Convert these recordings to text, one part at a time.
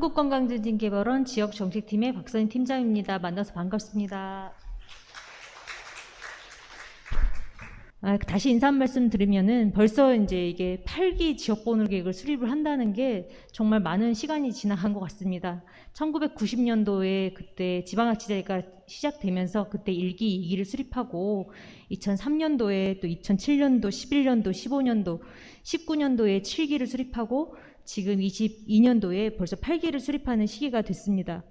한국건강증진개발원 지역정책팀의 박선희 팀장입니다. 만나서 반갑습니다. 다시 인사 한 말씀 드리면은 벌써 이제 이게 8기 지역보훈 계획을 수립을 한다는 게 정말 많은 시간이 지나간 것 같습니다. 1990년도에 그때 지방자치제가 시작되면서 그때 1기, 2기를 수립하고 2003년도에 또 2007년도, 11년도, 15년도, 19년도에 7기를 수립하고 지금 22년도에 벌써 8기를 수립하는 시기가 됐습니다.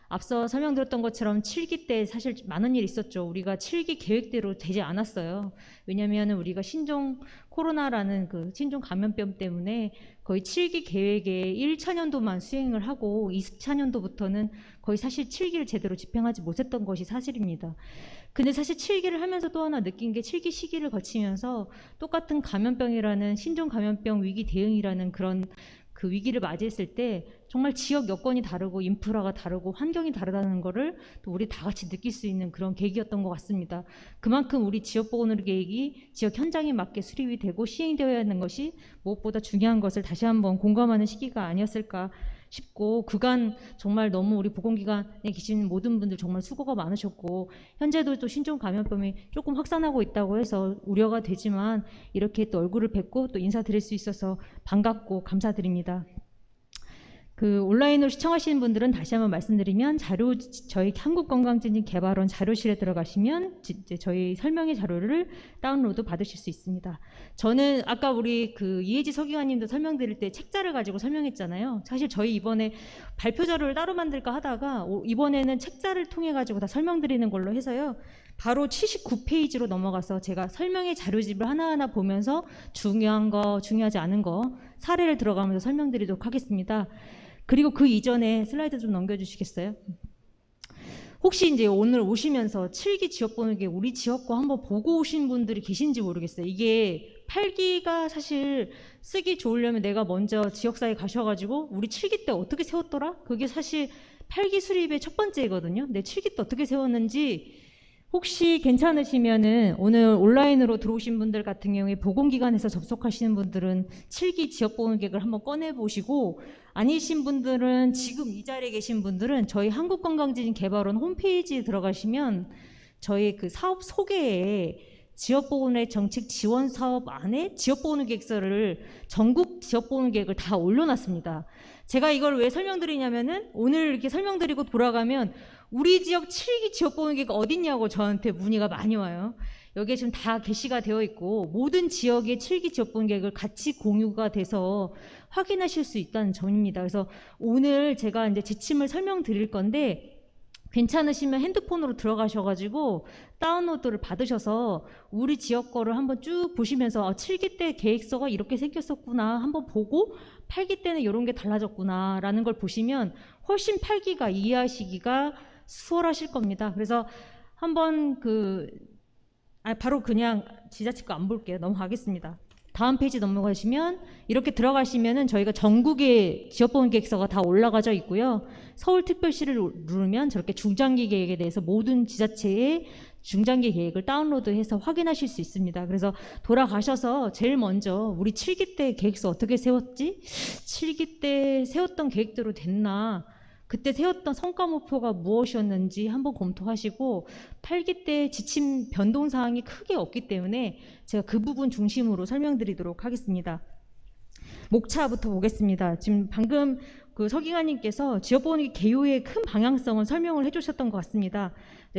앞서 설명드렸던 것처럼 7기 때 사실 많은 일이 있었죠. 우리가 7기 계획대로 되지 않았어요. 왜냐하면 우리가 신종 코로나라는 그 신종 감염병 때문에 거의 7기 계획에 1차년도만 수행을 하고 2차년도부터는 거의 사실 7기를 제대로 집행하지 못했던 것이 사실입니다. 근데 사실 7기를 하면서 또 하나 느낀 게 7기 시기를 거치면서 똑같은 감염병이라는 신종 감염병 위기 대응이라는 그런 그 위기를 맞이했을 때 정말 지역 여건이 다르고 인프라가 다르고 환경이 다르다는 거를 또 우리 다 같이 느낄 수 있는 그런 계기였던 것 같습니다. 그만큼 우리 지역보건 계획이 지역 현장에 맞게 수립이 되고 시행되어야 하는 것이 무엇보다 중요한 것을 다시 한번 공감하는 시기가 아니었을까 싶고, 그간 정말 너무 우리 보건기관에 계신 모든 분들 정말 수고가 많으셨고, 현재도 또 신종 감염병이 조금 확산하고 있다고 해서 우려가 되지만 이렇게 또 얼굴을 뵙고 또 인사드릴 수 있어서 반갑고 감사드립니다. 그 온라인으로 시청하시는 분들은 다시 한번 말씀드리면 저희 한국건강증진개발원 자료실에 들어가시면 이제 저희 설명의 자료를 다운로드 받으실 수 있습니다. 저는 아까 우리 그 이혜지 서기관님도 설명드릴 때 책자를 가지고 설명했잖아요. 사실 저희 이번에 발표 자료를 따로 만들까 하다가 이번에는 책자를 통해 가지고 다 설명드리는 걸로 해서요. 바로 79페이지로 넘어가서 제가 설명의 자료집을 하나하나 보면서 중요한 거, 중요하지 않은 거 사례를 들어가면서 설명드리도록 하겠습니다. 그리고 그 이전에 슬라이드 좀 넘겨주시겠어요? 혹시 이제 오늘 오시면서 7기 지역보훈계 우리 지역 거 한번 보고 오신 분들이 계신지 모르겠어요. 이게 8기가 사실 쓰기 좋으려면 내가 먼저 지역사에 가셔가지고 우리 7기 때 어떻게 세웠더라? 그게 사실 8기 수립의 첫 번째거든요. 내 7기 때 어떻게 세웠는지 혹시 괜찮으시면은 오늘 온라인으로 들어오신 분들 같은 경우에 보건기관에서 접속하시는 분들은 7기 지역보훈 계획을 한번 꺼내보시고, 아니신 분들은 지금 이 자리에 계신 분들은 저희 한국건강증진개발원 홈페이지에 들어가시면 저희 그 사업 소개에 지역보훈의 정책 지원 사업 안에 지역보훈 계획서를 전국 지역보훈 계획을 다 올려놨습니다. 제가 이걸 왜 설명드리냐면은 오늘 이렇게 설명드리고 돌아가면 우리 지역 7기 지역보훈 계획 어딨냐고 저한테 문의가 많이 와요. 여기에 지금 다 게시가 되어 있고 모든 지역의 7기 지역보훈 계획을 같이 공유가 돼서 확인하실 수 있다는 점입니다. 그래서 오늘 제가 이제 지침을 설명드릴 건데 괜찮으시면 핸드폰으로 들어가셔가지고 다운로드를 받으셔서 우리 지역 거를 한번 쭉 보시면서 7기 때 계획서가 이렇게 생겼었구나 한번 보고 8기 때는 이런 게 달라졌구나 라는 걸 보시면 훨씬 8기가 이해하시기가 수월하실 겁니다. 그래서 한번 바로 그냥 지자체 거 안 볼게요. 넘어가겠습니다. 다음 페이지 넘어가시면 이렇게 들어가시면은 저희가 전국의 지역보훈 계획서가 다 올라가져 있고요. 서울특별시를 누르면 저렇게 중장기 계획에 대해서 모든 지자체의 중장기 계획을 다운로드해서 확인하실 수 있습니다. 그래서 돌아가셔서 제일 먼저 우리 7기 때 계획서 어떻게 세웠지? 7기 때 세웠던 계획대로 됐나? 그때 세웠던 성과 목표가 무엇이었는지 한번 검토하시고 8기 때 지침 변동사항이 크게 없기 때문에 제가 그 부분 중심으로 설명드리도록 하겠습니다. 목차부터 보겠습니다. 지금 방금 그 서기관님께서 지역보훈 개요의 큰 방향성을 설명을 해주셨던 것 같습니다.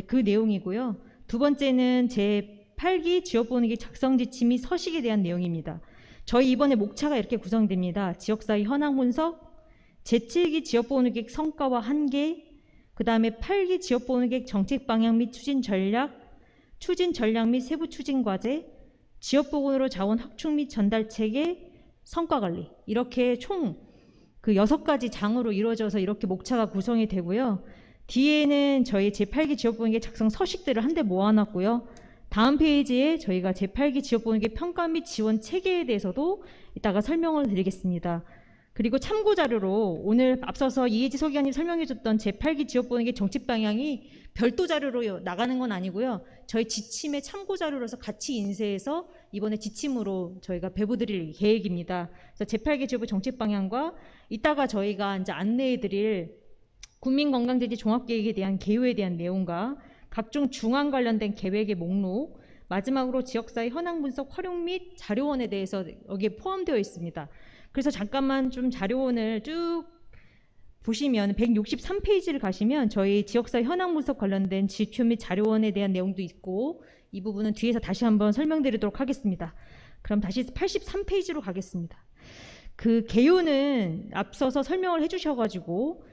그 내용이고요. 두 번째는 제 8기 지역보훈 작성 지침 및 서식에 대한 내용입니다. 저희 이번에 목차가 이렇게 구성됩니다. 지역사회 현황 분석, 제7기 지역보훈 계획 성과와 한계, 그 다음에 8기 지역보훈 계획 정책 방향 및 추진 전략 및 세부 추진 과제, 지역보건으로 자원 확충 및 전달 체계, 성과 관리, 이렇게 총 그 6가지 장으로 이루어져서 이렇게 목차가 구성이 되고요. 뒤에는 저희 제8기 지역보훈 계획 작성 서식들을 한데 모아놨고요. 다음 페이지에 저희가 제8기 지역보훈 계획 평가 및 지원 체계에 대해서도 이따가 설명을 드리겠습니다. 그리고 참고 자료로 오늘 앞서서 이혜지 서기관님 설명해줬던 제8기 지역보훈 계획 정책 방향이 별도 자료로 나가는 건 아니고요. 저희 지침의 참고 자료로서 같이 인쇄해서 이번에 지침으로 저희가 배부드릴 계획입니다. 그래서 제8개 지역부 정책 방향과 이따가 저희가 이제 안내해드릴 국민건강재지 종합계획에 대한 개요에 대한 내용과 각종 중앙 관련된 계획의 목록, 마지막으로 지역사회 현황 분석 활용 및 자료원에 대해서 여기에 포함되어 있습니다. 그래서 잠깐만 좀 자료원을 쭉 보시면 163페이지를 가시면 저희 지역사회 현황 분석 관련된 지표 및 자료원에 대한 내용도 있고, 이 부분은 뒤에서 다시 한번 설명드리도록 하겠습니다. 그럼 다시 83페이지로 가겠습니다. 그 개요는 앞서서 설명을 해주셔가지고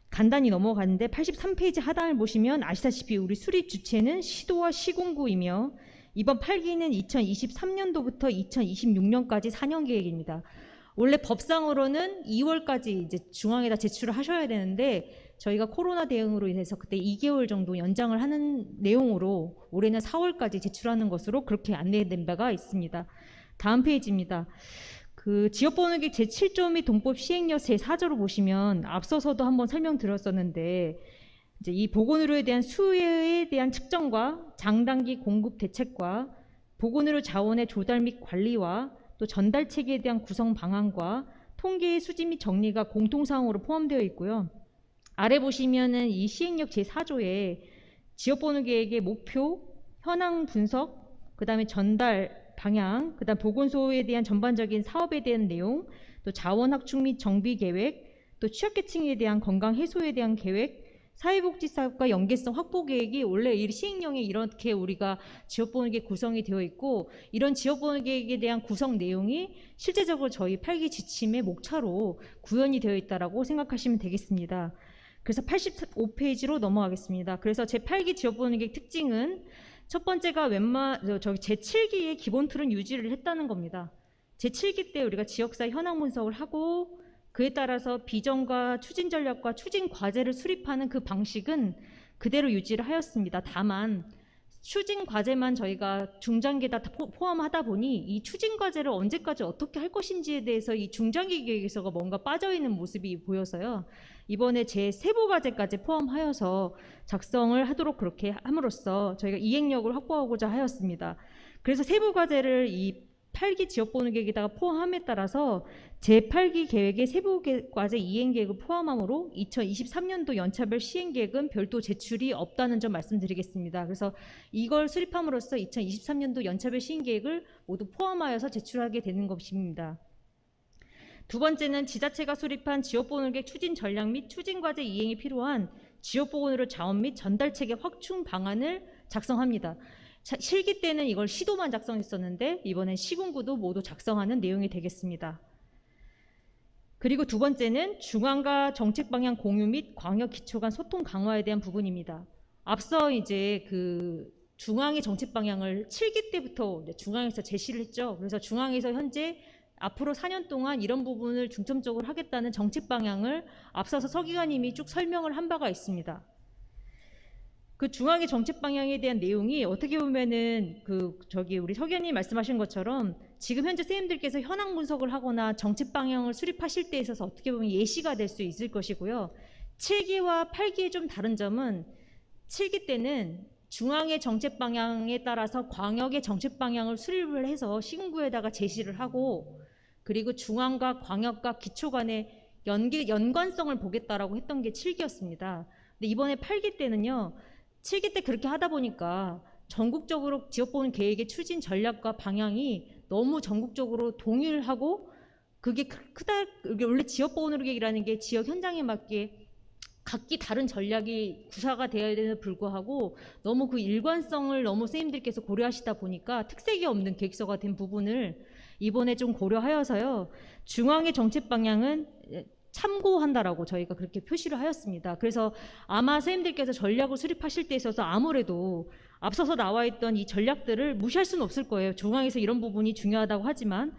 간단히 넘어가는데 83페이지 하단을 보시면 아시다시피 우리 수립 주체는 시도와 시군구이며 이번 8기는 2023년도부터 2026년까지 4년 계획입니다. 원래 법상으로는 2월까지 이제 중앙에다 제출을 하셔야 되는데 저희가 코로나 대응으로 인해서 그때 2개월 정도 연장을 하는 내용으로 올해는 4월까지 제출하는 것으로 그렇게 안내된 바가 있습니다. 다음 페이지입니다. 그 지역번호계획 제7조 및 동법 시행령 제4조로 보시면 앞서서도 한번 설명드렸었는데 이제 이 보건의료에 대한 수요에 대한 측정과 장단기 공급 대책과 보건의료 자원의 조달 및 관리와 또 전달 체계에 대한 구성 방안과 통계의 수집 및 정리가 공통사항으로 포함되어 있고요. 아래 보시면은 이 시행령 제4조에 지역번호계획의 목표, 현황 분석, 그 다음에 전달 방향, 그 다음 보건소에 대한 전반적인 사업에 대한 내용, 또 자원 확충 및 정비 계획, 또 취약계층에 대한 건강 해소에 대한 계획, 사회복지 사업과 연계성 확보 계획이 원래 이 시행령에 이렇게 우리가 지역번호계획 구성이 되어 있고, 이런 지역번호계획에 대한 구성 내용이 실제적으로 저희 8기 지침의 목차로 구현이 되어 있다라고 생각하시면 되겠습니다. 그래서 85페이지로 넘어가겠습니다. 그래서 제8기 지역번호계획 특징은 첫 번째가 제7기의 기본 틀은 유지를 했다는 겁니다. 제7기 때 우리가 지역사회 현황 분석을 하고 그에 따라서 비전과 추진 전략과 추진 과제를 수립하는 그 방식은 그대로 유지를 하였습니다. 다만 추진 과제만 저희가 중장기에다 포함하다 보니 이 추진 과제를 언제까지 어떻게 할 것인지에 대해서 이 중장기 계획에서가 뭔가 빠져있는 모습이 보여서요. 이번에 제 세부 과제까지 포함하여서 작성을 하도록 그렇게 함으로써 저희가 이행력을 확보하고자 하였습니다. 그래서 세부 과제를 이 8기 지역번호계획에다가 포함함에 따라서 제8기 계획의 세부 과제 이행계획을 포함하므로 2023년도 연차별 시행계획은 별도 제출이 없다는 점 말씀드리겠습니다. 그래서 이걸 수립함으로써 2023년도 연차별 시행계획을 모두 포함하여서 제출하게 되는 것입니다. 두 번째는 지자체가 수립한 지역보건계획 추진 전략 및 추진과제 이행이 필요한 지역보건의료 자원 및 전달체계 확충 방안을 작성합니다. 실기 때는 이걸 시도만 작성했었는데 이번엔 시군구도 모두 작성하는 내용이 되겠습니다. 그리고 두 번째는 중앙과 정책 방향 공유 및 광역 기초 간 소통 강화에 대한 부분입니다. 앞서 이제 그 중앙의 정책 방향을 7기 때부터 중앙에서 제시를 했죠. 그래서 중앙에서 현재 앞으로 4년 동안 이런 부분을 중점적으로 하겠다는 정책 방향을 앞서서 서기관님이 쭉 설명을 한 바가 있습니다. 그 중앙의 정책 방향에 대한 내용이 어떻게 보면은 우리 서기관님 말씀하신 것처럼 지금 현재 선생님들께서 현황 분석을 하거나 정책 방향을 수립하실 때 있어서 어떻게 보면 예시가 될 수 있을 것이고요. 7기와 8기의 좀 다른 점은 7기 때는 중앙의 정책 방향에 따라서 광역의 정책 방향을 수립을 해서 시군구에다가 제시를 하고, 그리고 중앙과 광역과 기초 간의 연관성을 보겠다라고 했던 게 7기였습니다. 근데 이번에 8기 때는요. 7기 때 그렇게 하다 보니까 전국적으로 지역보건 계획의 추진 전략과 방향이 너무 전국적으로 동일하고 그게 원래 지역보건 계획이라는 게 지역 현장에 맞게 각기 다른 전략이 구사가 되어야 되는 불구하고 너무 그 일관성을 너무 선생님들께서 고려하시다 보니까 특색이 없는 계획서가 된 부분을 이번에 좀 고려하여서요. 중앙의 정책 방향은 참고한다라고 저희가 그렇게 표시를 하였습니다. 그래서 아마 선생님들께서 전략을 수립하실 때 있어서 아무래도 앞서서 나와 있던 이 전략들을 무시할 수는 없을 거예요. 중앙에서 이런 부분이 중요하다고 하지만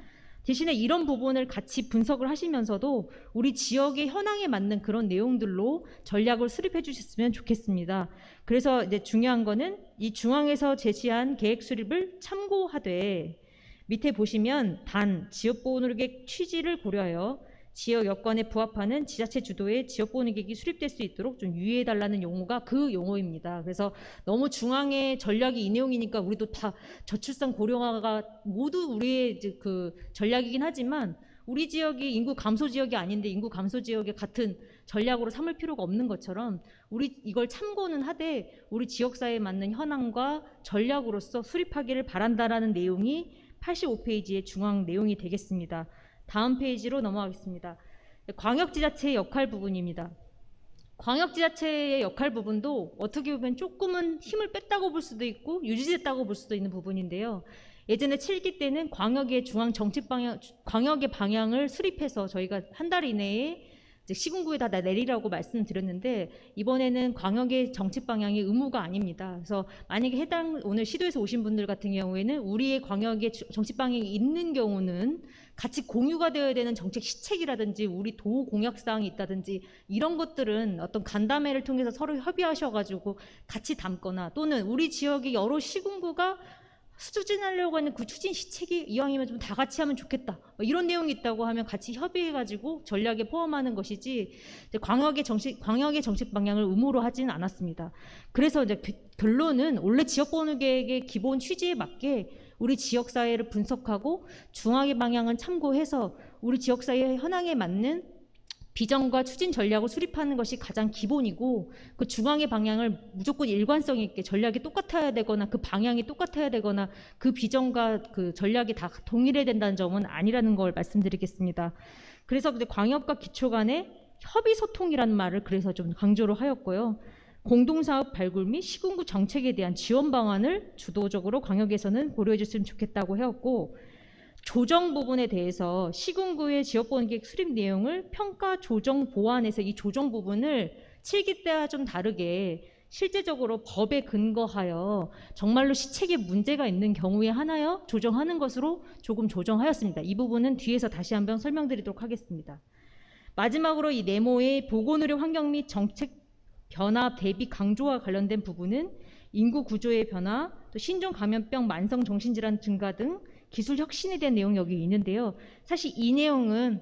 대신에 이런 부분을 같이 분석을 하시면서도 우리 지역의 현황에 맞는 그런 내용들로 전략을 수립해 주셨으면 좋겠습니다. 그래서 이제 중요한 거는 이 중앙에서 제시한 계획 수립을 참고하되 밑에 보시면 단 지역보건의료계획 취지를 고려하여 지역 여건에 부합하는 지자체 주도의 지역보훈계획이 수립될 수 있도록 좀 유의해달라는 용어가 그 용어입니다. 그래서 너무 중앙의 전략이 이 내용이니까 우리도 다 저출산 고령화가 모두 우리의 이제 그 전략이긴 하지만 우리 지역이 인구 감소 지역이 아닌데 인구 감소 지역의 같은 전략으로 삼을 필요가 없는 것처럼 우리 이걸 참고는 하되 우리 지역사회에 맞는 현황과 전략으로서 수립하기를 바란다라는 내용이 85페이지의 중앙 내용이 되겠습니다. 다음 페이지로 넘어가겠습니다. 광역지자체의 역할 부분입니다. 광역지자체의 역할 부분도 어떻게 보면 조금은 힘을 뺐다고 볼 수도 있고 유지됐다고 볼 수도 있는 부분인데요. 예전에 7기 때는 광역의 중앙 정책 방향, 광역의 방향을 수립해서 저희가 한 달 이내에 이제 시군구에다 내리라고 말씀드렸는데 이번에는 광역의 정책 방향이 의무가 아닙니다. 그래서 만약에 해당 오늘 시도에서 오신 분들 같은 경우에는 우리의 광역의 정책 방향이 있는 경우는 같이 공유가 되어야 되는 정책 시책이라든지 우리 도 공약 사항이 있다든지 이런 것들은 어떤 간담회를 통해서 서로 협의하셔가지고 같이 담거나 또는 우리 지역의 여러 시군구가 추진하려고 하는 그 추진 시책이 이왕이면 좀 다 같이 하면 좋겠다 이런 내용이 있다고 하면 같이 협의해가지고 전략에 포함하는 것이지 이제 광역의 정책 방향을 의무로 하지는 않았습니다. 그래서 이제 결론은 원래 지역보훈계획의 기본 취지에 맞게 우리 지역사회를 분석하고 중앙의 방향은 참고해서 우리 지역사회의 현황에 맞는 비전과 추진 전략을 수립하는 것이 가장 기본이고 그 중앙의 방향을 무조건 일관성 있게 전략이 똑같아야 되거나 그 방향이 똑같아야 되거나 그 비전과 그 전략이 다 동일해야 된다는 점은 아니라는 걸 말씀드리겠습니다. 그래서 근데 광역과 기초 간의 협의 소통이라는 말을 그래서 좀 강조를 하였고요. 공동사업 발굴 및 시군구 정책에 대한 지원 방안을 주도적으로 광역에서는 고려해 줬으면 좋겠다고 해왔고 조정 부분에 대해서 시군구의 지역보훈계획 수립 내용을 평가 조정 보완해서 이 조정 부분을 7기 때와 좀 다르게 실제적으로 법에 근거하여 정말로 시책에 문제가 있는 경우에 하나여 조정하는 것으로 조금 조정하였습니다. 이 부분은 뒤에서 다시 한번 설명드리도록 하겠습니다. 마지막으로 이 네모의 보건의료 환경 및 정책 변화 대비 강조와 관련된 부분은 인구 구조의 변화, 또 신종 감염병, 만성 정신질환 증가 등 기술 혁신에 대한 내용이 여기 있는데요. 사실 이 내용은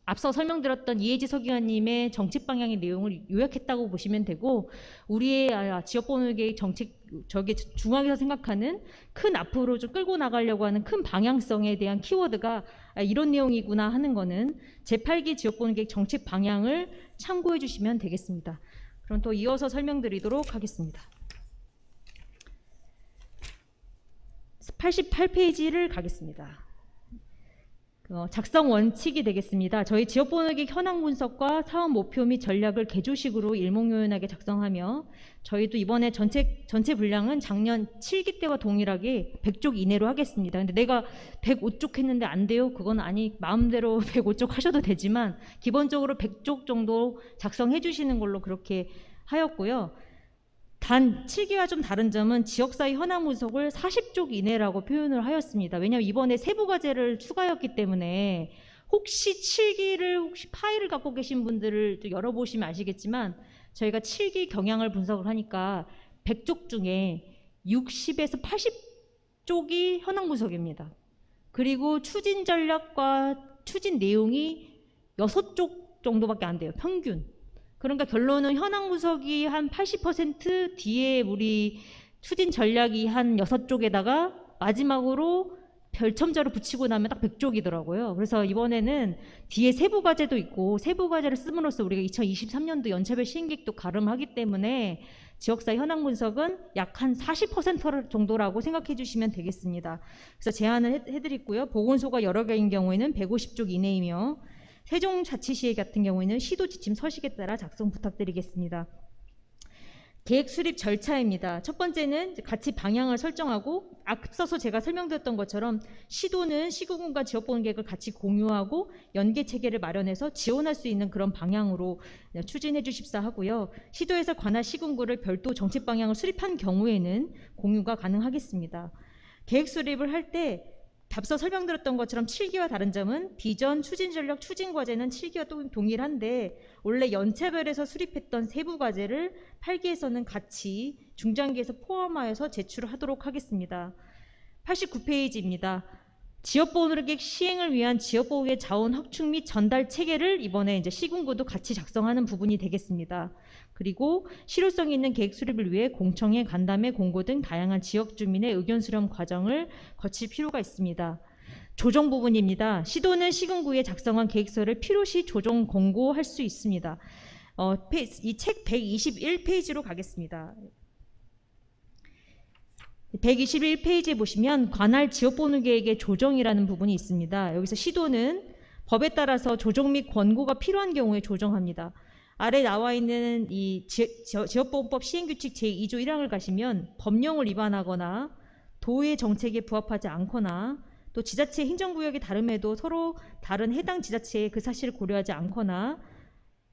앞서 설명드렸던 이혜지 서기관님의 정책 방향의 내용을 요약했다고 보시면 되고 우리의 지역보훈계획 정책 저게 중앙에서 생각하는 큰 앞으로 좀 끌고 나가려고 하는 큰 방향성에 대한 키워드가 이런 내용이구나 하는 거는 제8기 지역보훈계획 정책 방향을 참고해 주시면 되겠습니다. 그럼 또 이어서 설명드리도록 하겠습니다. 88페이지를 가겠습니다. 작성 원칙이 되겠습니다. 저희 지역보훈계획 현황 분석과 사업 목표 및 전략을 개조식으로 일목요연하게 작성하며 저희도 이번에 전체 분량은 작년 7기 때와 동일하게 100쪽 이내로 하겠습니다. 근데 내가 105쪽 했는데 안 돼요? 그건 아니 마음대로 105쪽 하셔도 되지만 기본적으로 100쪽 정도 작성해 주시는 걸로 그렇게 하였고요. 단 7기와 좀 다른 점은 지역사회 현황 분석을 40쪽 이내라고 표현을 하였습니다. 왜냐하면 이번에 세부과제를 추가했기 때문에 혹시 7기를 혹시 파일을 갖고 계신 분들을 또 열어보시면 아시겠지만 저희가 7기 경향을 분석을 하니까 100쪽 중에 60에서 80쪽이 현황 분석입니다. 그리고 추진 전략과 추진 내용이 6쪽 정도밖에 안 돼요. 평균. 그러니까 결론은 현황 분석이 한 80% 뒤에 우리 추진 전략이 한 6쪽에다가 마지막으로 별첨자로 붙이고 나면 딱 100쪽이더라고요. 그래서 이번에는 뒤에 세부과제도 있고 세부과제를 씀으로써 우리가 2023년도 연차별 시행계획도 가름하기 때문에 지역사회 현황 분석은 약 한 40% 정도라고 생각해 주시면 되겠습니다. 그래서 제안을 해드리고요. 보건소가 여러 개인 경우에는 150쪽 이내이며 세종자치시의 같은 경우에는 시도 지침 서식에 따라 작성 부탁드리겠습니다. 계획 수립 절차입니다. 첫 번째는 같이 방향을 설정하고 앞서서 제가 설명드렸던 것처럼 시도는 시군과 지역보훈계획을 같이 공유하고 연계 체계를 마련해서 지원할 수 있는 그런 방향으로 추진해 주십사 하고요. 시도에서 관할 시군구를 별도 정책 방향을 수립한 경우에는 공유가 가능하겠습니다. 계획 수립을 할 때 앞서 설명드렸던 것처럼 7기와 다른 점은 비전, 추진 전략, 추진 과제는 7기와 또 동일한데 원래 연차별에서 수립했던 세부 과제를 8기에서는 같이 중장기에서 포함하여서 제출을 하도록 하겠습니다. 89페이지입니다. 지역보호노력의 시행을 위한 지역보호의 자원 확충 및 전달 체계를 이번에 이제 시군구도 같이 작성하는 부분이 되겠습니다. 그리고 실효성 있는 계획 수립을 위해 공청회, 간담회, 공고 등 다양한 지역 주민의 의견 수렴 과정을 거칠 필요가 있습니다. 조정 부분입니다. 시도는 시군구에 작성한 계획서를 필요시 조정 권고할 수 있습니다. 이 책 121페이지로 가겠습니다. 121페이지에 보시면 관할 지역보호계획의 조정이라는 부분이 있습니다. 여기서 시도는 법에 따라서 조정 및 권고가 필요한 경우에 조정합니다. 아래 나와 있는 이 지역보호법 시행규칙 제2조 1항을 가시면 법령을 위반하거나 도의 정책에 부합하지 않거나 또 지자체 행정구역이 다름에도 서로 다른 해당 지자체의 그 사실을 고려하지 않거나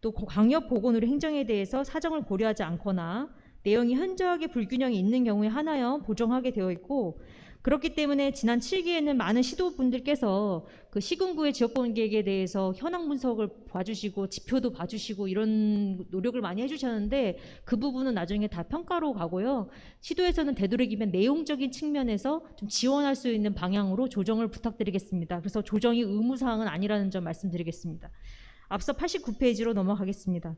또 광역보건의료 행정에 대해서 사정을 고려하지 않거나 내용이 현저하게 불균형이 있는 경우에 하나여 보정하게 되어 있고, 그렇기 때문에 지난 7기에는 많은 시도분들께서 그 시군구의 지역보호계획에 대해서 현황 분석을 봐주시고 지표도 봐주시고 이런 노력을 많이 해주셨는데 그 부분은 나중에 다 평가로 가고요. 시도에서는 되도록이면 내용적인 측면에서 좀 지원할 수 있는 방향으로 조정을 부탁드리겠습니다. 그래서 조정이 의무사항은 아니라는 점 말씀드리겠습니다. 앞서 89페이지로 넘어가겠습니다.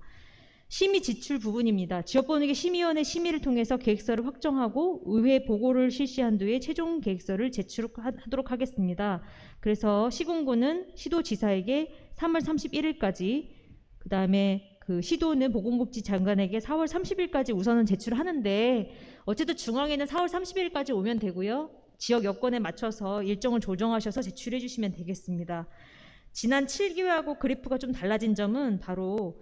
심의 지출 부분입니다. 지역보호계 심의위원회 심의를 통해서 계획서를 확정하고 의회 보고를 실시한 뒤에 최종 계획서를 제출하도록 하겠습니다. 그래서 시군구는 시도지사에게 3월 31일까지, 그 다음에 그 시도는 보건복지 장관에게 4월 30일까지 우선은 제출하는데, 어쨌든 중앙에는 4월 30일까지 오면 되고요. 지역 여건에 맞춰서 일정을 조정하셔서 제출해 주시면 되겠습니다. 지난 7기회하고 그래프가 좀 달라진 점은 바로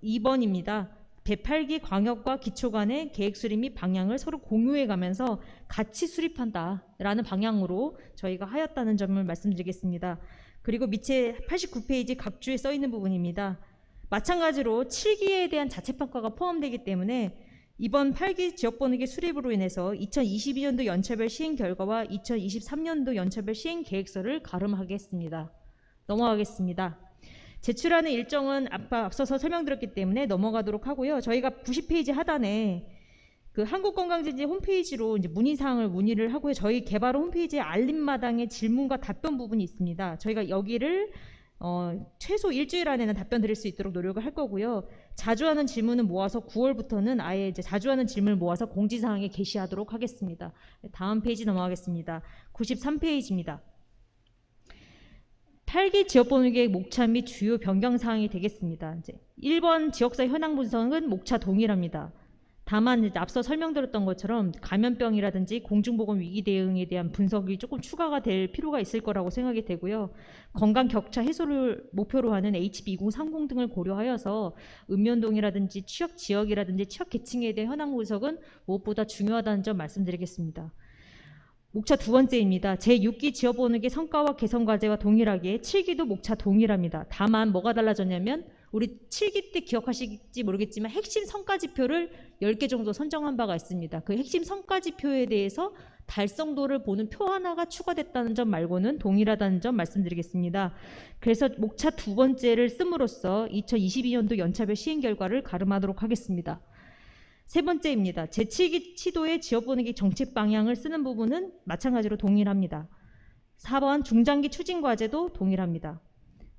2번입니다. 108기 광역과 기초 간의 계획 수립 및 방향을 서로 공유해 가면서 같이 수립한다라는 방향으로 저희가 하였다는 점을 말씀드리겠습니다. 그리고 밑에 89페이지 각주에 써 있는 부분입니다. 마찬가지로 7기에 대한 자체평가가 포함되기 때문에 이번 8기 지역보호계 수립으로 인해서 2022년도 연차별 시행 결과와 2023년도 연차별 시행 계획서를 가름하겠습니다. 넘어가겠습니다. 제출하는 일정은 앞서서 설명드렸기 때문에 넘어가도록 하고요. 저희가 90페이지 하단에 그 한국건강진지 홈페이지로 이제 문의사항을 문의를 하고요. 저희 개발 홈페이지에 알림마당에 질문과 답변 부분이 있습니다. 저희가 여기를 최소 일주일 안에는 답변 드릴 수 있도록 노력을 할 거고요. 자주 하는 질문은 모아서 9월부터는 아예 이제 자주 하는 질문을 모아서 공지사항에 게시하도록 하겠습니다. 다음 페이지 넘어가겠습니다. 93페이지입니다. 8기 지역보호계획 목차 및 주요 변경사항이 되겠습니다. 이제 1번 지역사 현황 분석은 목차 동일합니다. 다만 이제 앞서 설명드렸던 것처럼 감염병이라든지 공중보건 위기 대응에 대한 분석이 조금 추가가 될 필요가 있을 거라고 생각이 되고요. 건강 격차 해소를 목표로 하는 HB2030 등을 고려하여서 읍면동이라든지 취약 지역이라든지 취약 계층에 대한 현황 분석은 무엇보다 중요하다는 점 말씀드리겠습니다. 목차 두 번째입니다. 제6기 지역보호계 성과와 개선 과제와 동일하게 7기도 목차 동일합니다. 다만 뭐가 달라졌냐면 우리 7기 때 기억하실지 모르겠지만 핵심 성과 지표를 10개 정도 선정한 바가 있습니다. 그 핵심 성과 지표에 대해서 달성도를 보는 표 하나가 추가됐다는 점 말고는 동일하다는 점 말씀드리겠습니다. 그래서 목차 두 번째를 씀으로써 2022년도 연차별 시행 결과를 가름하도록 하겠습니다. 세 번째입니다. 제7기 시도의 지역보호계 정책 방향을 쓰는 부분은 마찬가지로 동일합니다. 4번 중장기 추진 과제도 동일합니다.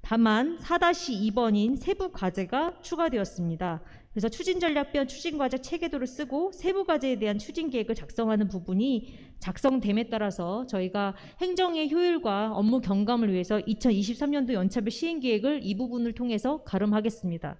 다만 4-2번인 세부 과제가 추가되었습니다. 그래서 추진전략별 추진과제 체계도를 쓰고 세부 과제에 대한 추진 계획을 작성하는 부분이 작성됨에 따라서 저희가 행정의 효율과 업무 경감을 위해서 2023년도 연차별 시행 계획을 이 부분을 통해서 가름하겠습니다.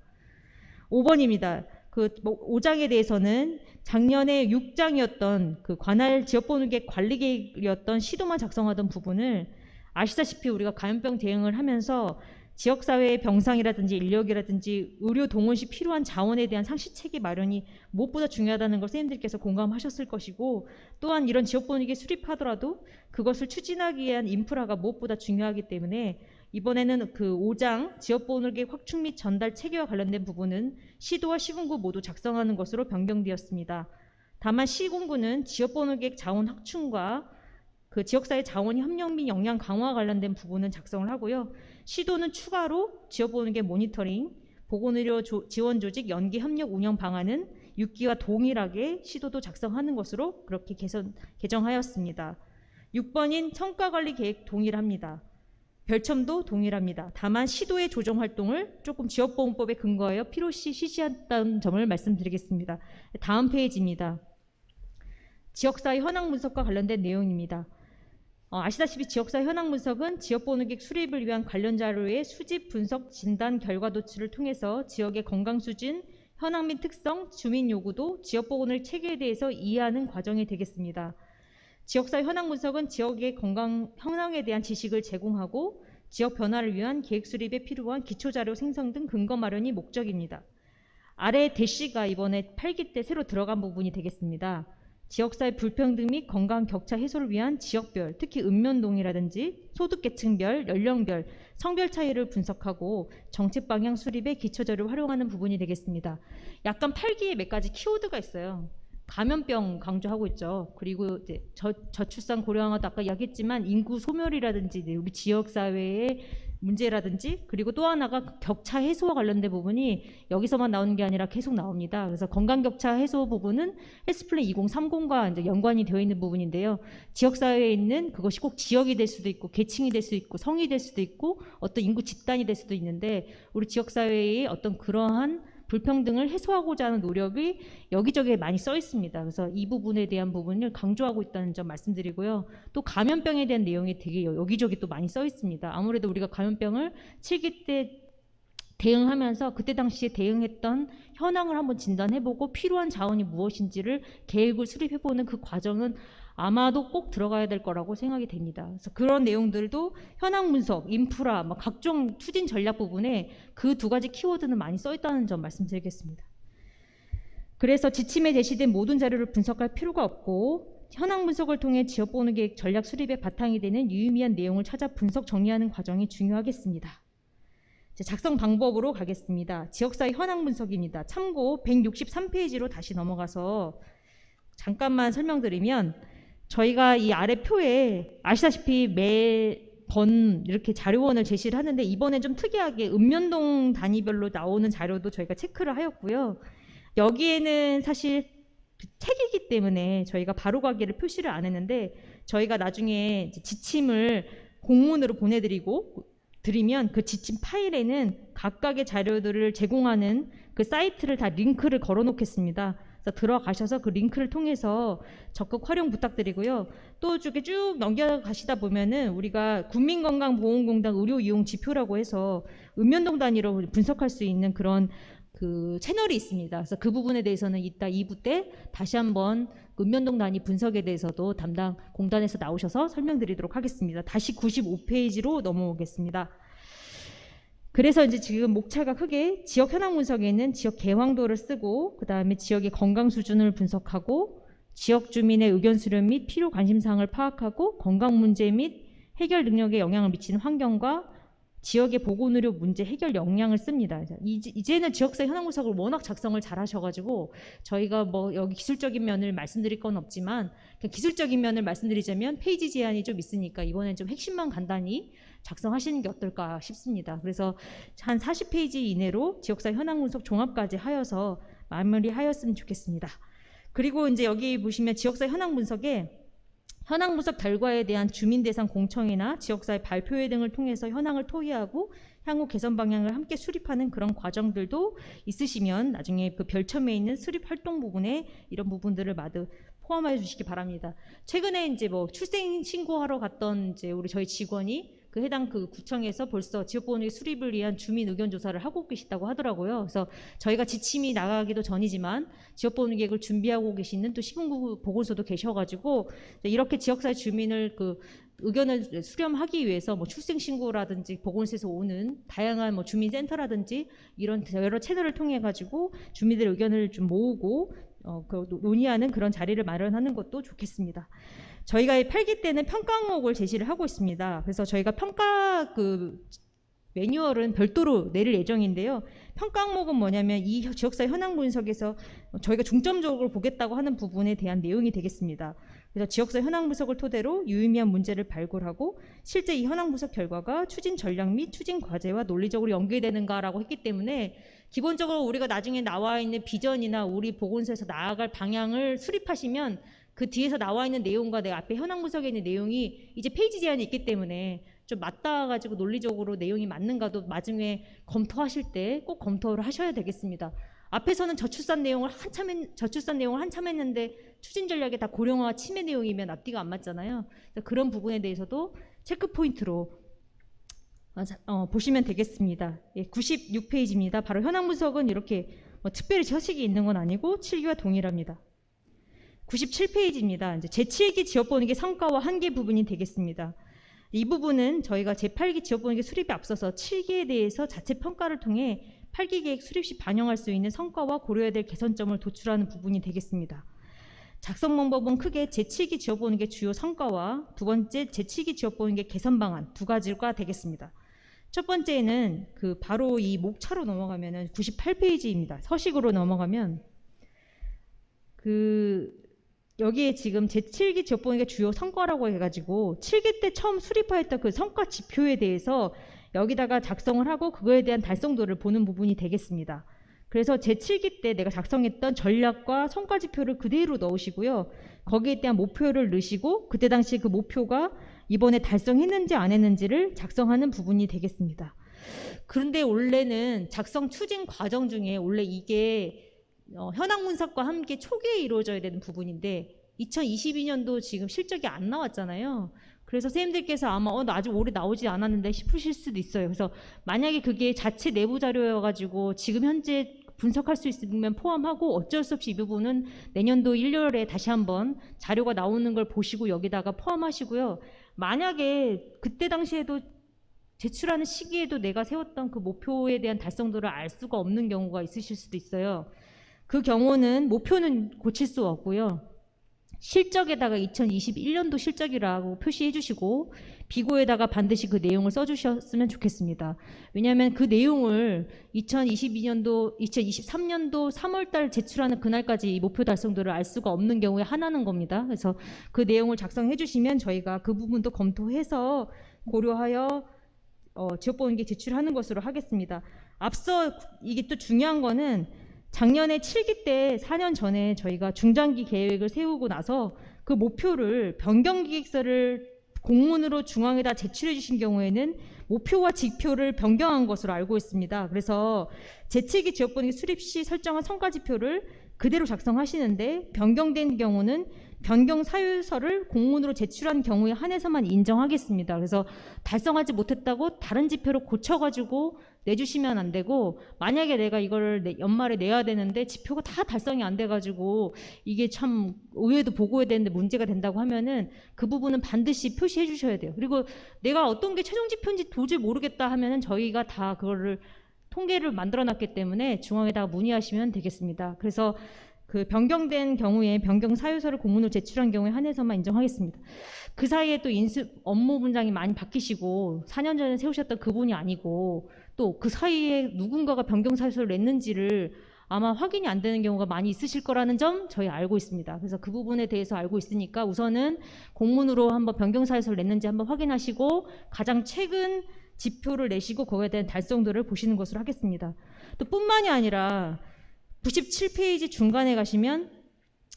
5번입니다. 그 5장에 대해서는 작년에 6장이었던 그 관할 지역보호계획 관리 계획이었던 시도만 작성하던 부분을 아시다시피 우리가 감염병 대응을 하면서 지역사회의 병상이라든지 인력이라든지 의료 동원 시 필요한 자원에 대한 상시체계 마련이 무엇보다 중요하다는 걸 선생님들께서 공감하셨을 것이고, 또한 이런 지역보호계 수립하더라도 그것을 추진하기 위한 인프라가 무엇보다 중요하기 때문에 이번에는 그 5장 지역보호계획 확충 및 전달 체계와 관련된 부분은 시도와 시군구 모두 작성하는 것으로 변경되었습니다. 다만 시군구는 지역보호계획 자원 확충과 그 지역사회 자원 협력 및 역량 강화 관련된 부분은 작성을 하고요. 시도는 추가로 지역보호계획 모니터링, 보건의료 지원 조직 연계 협력 운영 방안은 6기와 동일하게 시도도 작성하는 것으로 그렇게 개정하였습니다. 6번인 성과관리계획 동일합니다. 별첨도 동일합니다. 다만 시도의 조정 활동을 조금 지역보험법에 근거하여 필요시 실시했다는 점을 말씀드리겠습니다. 다음 페이지입니다. 지역사회 현황 분석과 관련된 내용입니다. 아시다시피 지역사회 현황 분석은 지역보호계획 수립을 위한 관련 자료의 수집, 분석, 진단, 결과 도출을 통해서 지역의 건강 수준, 현황 및 특성, 주민 요구도, 지역보건의 체계에 대해서 이해하는 과정이 되겠습니다. 지역사회 현황 분석은 지역의 건강 현황에 대한 지식을 제공하고 지역 변화를 위한 계획 수립에 필요한 기초자료 생성 등 근거 마련이 목적입니다. 아래 대시가 이번에 8기 때 새로 들어간 부분이 되겠습니다. 지역사회 불평등 및 건강 격차 해소를 위한 지역별, 특히 읍면동이라든지 소득계층별, 연령별, 성별 차이를 분석하고 정책 방향 수립에 기초자료를 활용하는 부분이 되겠습니다. 약간 8기에 몇 가지 키워드가 있어요. 감염병 강조하고 있죠. 그리고 이제 저출산 고령화도 아까 이야기했지만 인구 소멸이라든지 우리 지역사회의 문제라든지 그리고 또 하나가 격차 해소와 관련된 부분이 여기서만 나오는 게 아니라 계속 나옵니다. 그래서 건강 격차 해소 부분은 헬스플랜 2030과 이제 연관이 되어 있는 부분인데요. 지역사회에 있는 그것이 꼭 지역이 될 수도 있고 계층이 될 수도 있고 성이 될 수도 있고 어떤 인구 집단이 될 수도 있는데 우리 지역사회의 어떤 그러한 불평등을 해소하고자 하는 노력이 여기저기에 많이 써 있습니다. 그래서 이 부분에 대한 부분을 강조하고 있다는 점 말씀드리고요. 또 감염병에 대한 내용이 되게 여기저기 또 많이 써 있습니다. 아무래도 우리가 감염병을 7기 때 대응하면서 그때 당시에 대응했던 현황을 한번 진단해보고 필요한 자원이 무엇인지를 계획을 수립해보는 그 과정은 아마도 꼭 들어가야 될 거라고 생각이 됩니다. 그래서 그런 내용들도 현황 분석, 인프라, 각종 추진 전략 부분에 그 두 가지 키워드는 많이 써 있다는 점 말씀드리겠습니다. 그래서 지침에 제시된 모든 자료를 분석할 필요가 없고 현황 분석을 통해 지역보호계획 전략 수립의 바탕이 되는 유의미한 내용을 찾아 분석 정리하는 과정이 중요하겠습니다. 작성 방법으로 가겠습니다. 지역사회 현황 분석입니다. 참고 163페이지로 다시 넘어가서 잠깐만 설명드리면 저희가 이 아래 표에 아시다시피 매번 이렇게 자료원을 제시를 하는데 이번에 좀 특이하게 읍면동 단위별로 나오는 자료도 저희가 체크를 하였고요. 여기에는 사실 책이기 때문에 저희가 바로가기를 표시를 안 했는데 저희가 나중에 지침을 공문으로 드리면 그 지침 파일에는 각각의 자료들을 제공하는 그 사이트를 다 링크를 걸어 놓겠습니다. 그래서 들어가셔서 그 링크를 통해서 적극 활용 부탁드리고요. 또 쭉 넘겨가시다 보면은 우리가 국민건강보험공단 의료이용 지표라고 해서 읍면동 단위로 분석할 수 있는 그런 그 채널이 있습니다. 그래서 그 부분에 대해서는 이따 2부 때 다시 한번 읍면동 단위 분석에 대해서도 담당 공단에서 나오셔서 설명드리도록 하겠습니다. 다시 95페이지로 넘어오겠습니다. 그래서 이제 지금 목차가 크게 지역 현황 분석에는 지역 개황도를 쓰고 그 다음에 지역의 건강 수준을 분석하고 지역 주민의 의견 수렴 및 필요 관심사항을 파악하고 건강 문제 및 해결 능력에 영향을 미치는 환경과 지역의 보건의료 문제 해결 역량을 씁니다. 이제는 지역사회 현황 분석을 워낙 작성을 잘 하셔가지고 저희가 여기 기술적인 면을 말씀드릴 건 없지만 기술적인 면을 말씀드리자면 페이지 제한이 좀 있으니까 이번엔 좀 핵심만 간단히 작성하시는 게 어떨까 싶습니다. 그래서 한 40페이지 이내로 지역사회 현황 분석 종합까지 하여서 마무리하였으면 좋겠습니다. 그리고 이제 여기 보시면 지역사회 현황 분석에 현황 분석 결과에 대한 주민 대상 공청회나 지역사회 발표회 등을 통해서 현황을 토의하고 향후 개선 방향을 함께 수립하는 그런 과정들도 있으시면 나중에 그 별첨에 있는 수립 활동 부분에 이런 부분들을 포함해 주시기 바랍니다. 최근에 이제 출생 신고하러 갔던 이제 저희 직원이 그 해당 그 구청에서 벌써 지역보호계획 수립을 위한 주민 의견 조사를 하고 계시다고 하더라고요. 그래서 저희가 지침이 나가기도 전이지만 지역보호계획을 준비하고 계시는 또 시군구 보건소도 계셔가지고 이렇게 지역사회 주민을 그 의견을 수렴하기 위해서 출생 신고라든지 보건소에서 오는 다양한 주민센터라든지 이런 여러 채널을 통해 가지고 주민들의 의견을 좀 모으고 논의하는 그런 자리를 마련하는 것도 좋겠습니다. 저희가 8기 때는 평가 항목을 제시를 하고 있습니다. 그래서 저희가 평가 매뉴얼은 별도로 내릴 예정인데요. 평가 항목은 뭐냐면 이 지역사회 현황 분석에서 저희가 중점적으로 보겠다고 하는 부분에 대한 내용이 되겠습니다. 그래서 지역사회 현황 분석을 토대로 유의미한 문제를 발굴하고 실제 이 현황 분석 결과가 추진 전략 및 추진 과제와 논리적으로 연계되는가라고 했기 때문에 기본적으로 우리가 나중에 나와 있는 비전이나 우리 보건소에서 나아갈 방향을 수립하시면 그 뒤에서 나와 있는 내용과 내 앞에 현황 분석에 있는 내용이 이제 페이지 제한이 있기 때문에 좀 맞닿아가지고 논리적으로 내용이 맞는가도 나중에 검토하실 때 꼭 검토를 하셔야 되겠습니다. 앞에서는 저출산 내용을 한참 했는데 추진 전략에 다 고령화 치매 내용이면 앞뒤가 안 맞잖아요. 그런 부분에 대해서도 체크 포인트로 보시면 되겠습니다. 예, 96페이지입니다. 바로 현황 분석은 이렇게 특별히 서식이 있는 건 아니고 7기와 동일합니다. 97페이지입니다. 이제 제7기 지역번역의 성과와 한계 부분이 되겠습니다. 이 부분은 저희가 제8기 지역번역의 수립에 앞서서 7기에 대해서 자체 평가를 통해 8기 계획 수립 시 반영할 수 있는 성과와 고려해야 될 개선점을 도출하는 부분이 되겠습니다. 작성 방법은 크게 제7기 지역번역의 주요 성과와 두 번째 제7기 지역번역의 개선 방안 두 가지가 되겠습니다. 첫 번째는 바로 이 목차로 넘어가면은 98페이지입니다. 서식으로 넘어가면 여기에 지금 제7기 지역번역의 주요 성과라고 해가지고 7기 때 처음 수립하였던 그 성과 지표에 대해서 여기다가 작성을 하고 그거에 대한 달성도를 보는 부분이 되겠습니다. 그래서 제7기 때 내가 작성했던 전략과 성과 지표를 그대로 넣으시고요. 거기에 대한 목표를 넣으시고 그때 당시 그 목표가 이번에 달성했는지 안 했는지를 작성하는 부분이 되겠습니다. 그런데 원래는 작성 추진 과정 중에 원래 이게 현황 분석과 함께 초기에 이루어져야 되는 부분인데 2022년도 지금 실적이 안 나왔잖아요. 그래서 선생님들께서 아마 나 아직 올해 나오지 않았는데 싶으실 수도 있어요. 그래서 만약에 그게 자체 내부 자료여가지고 지금 현재 분석할 수 있으면 포함하고 어쩔 수 없이 이 부분은 내년도 1월에 다시 한번 자료가 나오는 걸 보시고 여기다가 포함하시고요. 만약에 그때 당시에도 제출하는 시기에도 내가 세웠던 그 목표에 대한 달성도를 알 수가 없는 경우가 있으실 수도 있어요. 그 경우는 목표는 고칠 수 없고요. 실적에다가 2021년도 실적이라고 표시해 주시고 비고에다가 반드시 그 내용을 써주셨으면 좋겠습니다. 왜냐하면 그 내용을 2023년도 3월달 제출하는 그날까지 이 목표 달성도를 알 수가 없는 경우에 하나는 겁니다. 그래서 그 내용을 작성해 주시면 저희가 그 부분도 검토해서 고려하여 지역보험계 제출하는 것으로 하겠습니다. 앞서 이게 또 중요한 거는 작년에 7기 때 4년 전에 저희가 중장기 계획을 세우고 나서 그 목표를 변경기획서를 공문으로 중앙에다 제출해 주신 경우에는 목표와 지표를 변경한 것으로 알고 있습니다. 그래서 제7기 지역번역 수립 시 설정한 성과지표를 그대로 작성하시는데 변경된 경우는 변경 사유서를 공문으로 제출한 경우에 한해서만 인정하겠습니다. 그래서 달성하지 못했다고 다른 지표로 고쳐가지고 내주시면 안 되고, 만약에 내가 이걸 연말에 내야 되는데 지표가 다 달성이 안 돼가지고 이게 참 의회도 보고해야 되는데 문제가 된다고 하면은 그 부분은 반드시 표시해 주셔야 돼요. 그리고 내가 어떤 게 최종 지표인지 도저히 모르겠다 하면은 저희가 다 그거를 통계를 만들어 놨기 때문에 중앙에다가 문의하시면 되겠습니다. 그래서 그 변경된 경우에 변경 사유서를 공문으로 제출한 경우에 한해서만 인정하겠습니다. 그 사이에 또 업무 분장이 많이 바뀌시고 4년 전에 세우셨던 그분이 아니고 또 그 사이에 누군가가 변경 사유서를 냈는지를 아마 확인이 안 되는 경우가 많이 있으실 거라는 점 저희 알고 있습니다. 그래서 그 부분에 대해서 알고 있으니까 우선은 공문으로 한번 변경 사유서를 냈는지 한번 확인하시고 가장 최근 지표를 내시고 거기에 대한 달성도를 보시는 것으로 하겠습니다. 또 뿐만이 아니라 97페이지 중간에 가시면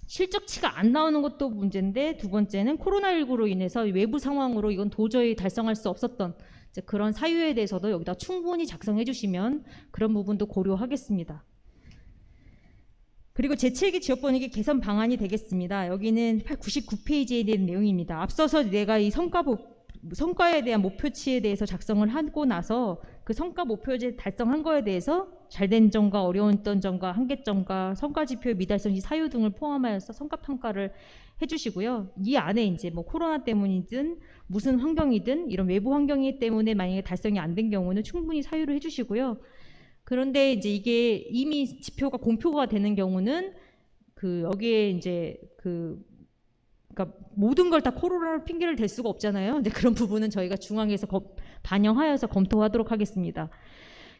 실적치가 안 나오는 것도 문제인데, 두 번째는 코로나19로 인해서 외부 상황으로 이건 도저히 달성할 수 없었던 그런 사유에 대해서도 여기다 충분히 작성해 주시면 그런 부분도 고려하겠습니다. 그리고 제7기 지역번역의 개선 방안이 되겠습니다. 여기는 99페이지에 대한 내용입니다. 앞서서 내가 이 성과에 대한 목표치에 대해서 작성을 하고 나서 그 성과 목표제 달성한 거에 대해서 잘된 점과 어려웠던 점과 한계점과 성과 지표의 미달성 시 사유 등을 포함하여서 성과 평가를 해주시고요. 이 안에 이제 뭐 코로나 때문이든 무슨 환경이든 이런 외부 환경이 때문에 만약에 달성이 안 된 경우는 충분히 사유를 해주시고요. 그런데 이제 이게 이미 지표가 공표가 되는 경우는 여기에 이제 그러니까 모든 걸 다 코로나로 핑계를 댈 수가 없잖아요. 근데 그런 부분은 저희가 중앙에서 반영하여서 검토하도록 하겠습니다.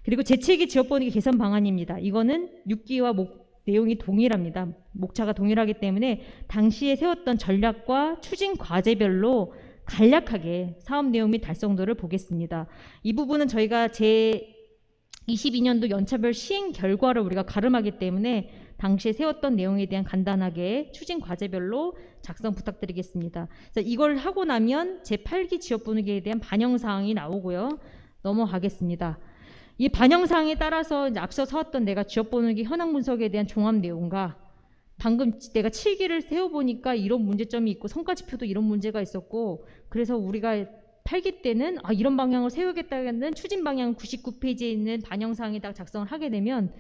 그리고 제7기 지역번역의 개선 방안입니다. 이거는 6기와 내용이 동일합니다. 목차가 동일하기 때문에 당시에 세웠던 전략과 추진 과제별로 간략하게 사업 내용 및 달성도를 보겠습니다. 이 부분은 저희가 22년도 연차별 시행 결과를 우리가 가름하기 때문에 당시에 세웠던 내용에 대한 간단하게 추진 과제별로 작성 부탁드리겠습니다. 그래서 이걸 하고 나면 제8기 지역분위기에 대한 반영사항이 나오고요. 넘어가겠습니다. 이 반영사항에 따라서 이제 앞서 사왔던 내가 지역분위기 현황 분석에 대한 종합 내용과 방금 내가 7기를 세워보니까 이런 문제점이 있고 성과지표도 이런 문제가 있었고 그래서 우리가 8기 때는 이런 방향을 세우겠다는 추진 방향 99페이지에 있는 반영사항에다가 작성을 하게 되면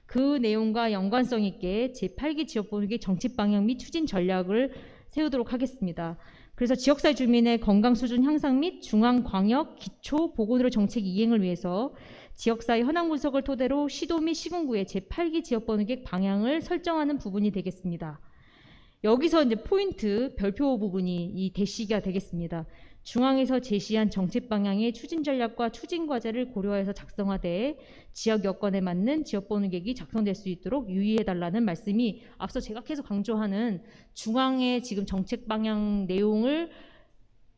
그 내용과 연관성 있게 제8기 지역분위기 정책 방향 및 추진 전략을 세우도록 하겠습니다. 그래서 지역사회 주민의 건강 수준 향상 및 중앙광역 기초 보건의료 정책 이행을 위해서 지역사회 현황 분석을 토대로 시도 및 시군구의 제8기 지역번호계획 방향을 설정하는 부분이 되겠습니다. 여기서 이제 포인트 별표 부분이 이 대시가 되겠습니다. 중앙에서 제시한 정책 방향의 추진 전략과 추진 과제를 고려해서 작성하되 지역 여건에 맞는 지역번호 계획이 작성될 수 있도록 유의해달라는 말씀이 앞서 제가 계속 강조하는 중앙의 지금 정책 방향 내용을